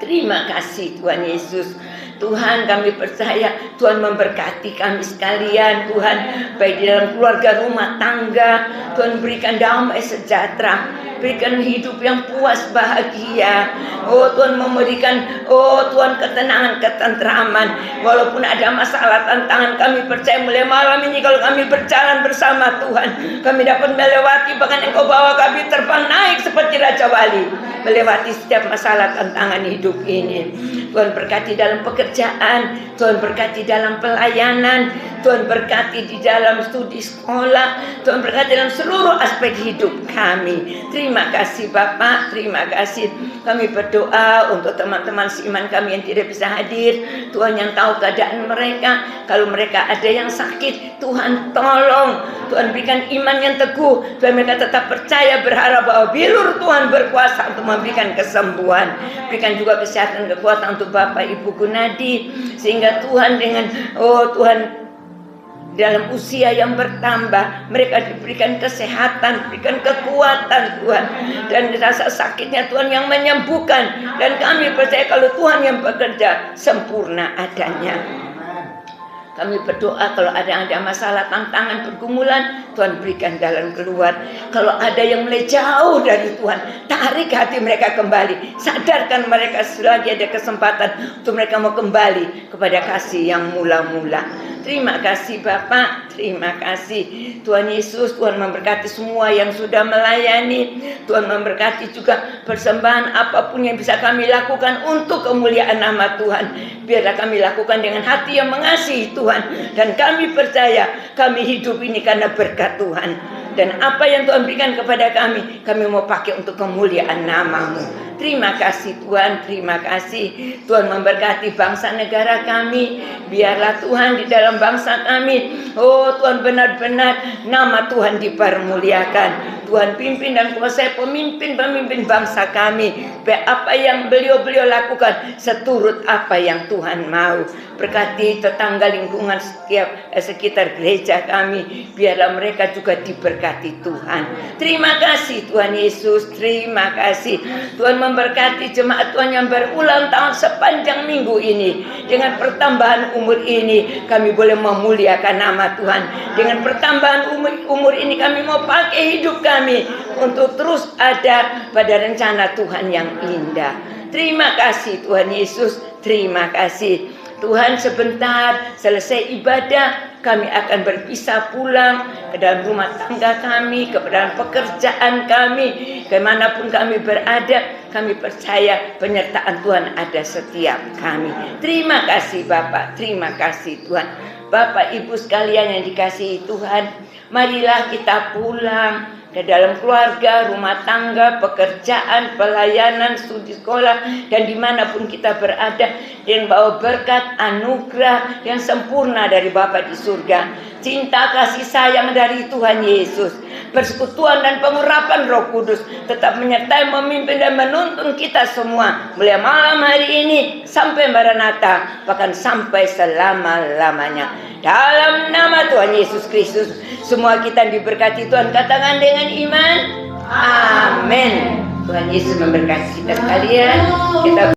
Terima kasih Tuhan Yesus. Tuhan, kami percaya Tuhan memberkati kami sekalian Tuhan, baik di dalam keluarga, rumah tangga. Tuhan berikan damai sejahtera, berikan hidup yang puas, bahagia. Oh Tuhan, memberikan, oh Tuhan, ketenangan, ketentraman. Walaupun ada masalah, tantangan, kami percaya mulai malam ini kalau kami berjalan bersama Tuhan, kami dapat melewati, bahkan Engkau bawa kami terbang naik seperti Raja Wali, melewati setiap masalah, tantangan hidup ini. Tuhan berkati dalam pekerjaan, Tuhan berkati dalam pelayanan, Tuhan berkati di dalam studi sekolah, Tuhan berkati dalam seluruh aspek hidup kami. Terima kasih Bapak, terima kasih. Kami berdoa untuk teman-teman seiman kami yang tidak bisa hadir. Tuhan yang tahu keadaan mereka. Kalau mereka ada yang sakit, Tuhan tolong. Tuhan berikan iman yang teguh. Tuhan mereka tetap percaya, berharap bahwa bilur Tuhan berkuasa untuk memberikan kesembuhan. Berikan juga kesehatan, kekuatan untuk Bapak Ibu Gunadi, sehingga Tuhan dengan, oh Tuhan, dalam usia yang bertambah, mereka diberikan kesehatan, diberikan kekuatan Tuhan, dan rasa sakitnya Tuhan yang menyembuhkan. Dan kami percaya kalau Tuhan yang bekerja, sempurna adanya. Kami berdoa kalau ada masalah, tantangan, pergumulan, Tuhan berikan jalan keluar. Kalau ada yang mulai jauh dari Tuhan, tarik hati mereka kembali. Sadarkan mereka selagi ada kesempatan untuk mereka mau kembali kepada kasih yang mula-mula. Terima kasih Bapak, terima kasih Tuhan Yesus. Tuhan memberkati semua yang sudah melayani. Tuhan memberkati juga persembahan apapun yang bisa kami lakukan untuk kemuliaan nama Tuhan. Biarlah kami lakukan dengan hati yang mengasihi Tuhan. Dan kami percaya kami hidup ini karena berkat Tuhan. Dan apa yang Tuhan berikan kepada kami mau pakai untuk kemuliaan nama-Mu. Terima kasih Tuhan, terima kasih. Tuhan memberkati bangsa negara kami. Biarlah Tuhan di dalam bangsa kami, oh Tuhan, benar-benar nama Tuhan dipermuliakan. Tuhan pimpin dan kuasai pemimpin-pemimpin bangsa kami. Apa yang beliau-beliau lakukan seturut apa yang Tuhan mau. Berkati tetangga lingkungan sekitar gereja kami. Biarlah mereka juga diberkati Tuhan. Terima kasih Tuhan Yesus, terima kasih. Tuhan memberkati jemaat Tuhan yang berulang tahun sepanjang minggu ini. Dengan pertambahan umur ini kami boleh memuliakan nama Tuhan. Dengan pertambahan umur ini kami mau pakai hidup kami untuk terus ada pada rencana Tuhan yang indah. Terima kasih Tuhan Yesus, terima kasih. Tuhan, sebentar selesai ibadah kami akan berpisah pulang ke dalam rumah tangga kami, ke dalam pekerjaan kami, kemanapun kami berada. Kami percaya penyertaan Tuhan ada setiap kami. Terima kasih Bapak, terima kasih Tuhan. Bapak Ibu sekalian yang dikasihi Tuhan, marilah kita pulang ke dalam keluarga, rumah tangga, pekerjaan, pelayanan, studi sekolah, dan dimanapun kita berada, yang bawa berkat anugerah yang sempurna dari Bapa di surga, cinta kasih sayang dari Tuhan Yesus, persekutuan dan pengurapan Roh Kudus tetap menyertai, memimpin dan menuntun kita semua mulai malam hari ini sampai Maranatha, bahkan sampai selama-lamanya. Dalam nama Tuhan Yesus Kristus, semua kita diberkati Tuhan, katakan dengan iman, amin. Tuhan Yesus memberkati kita sekalian. Kita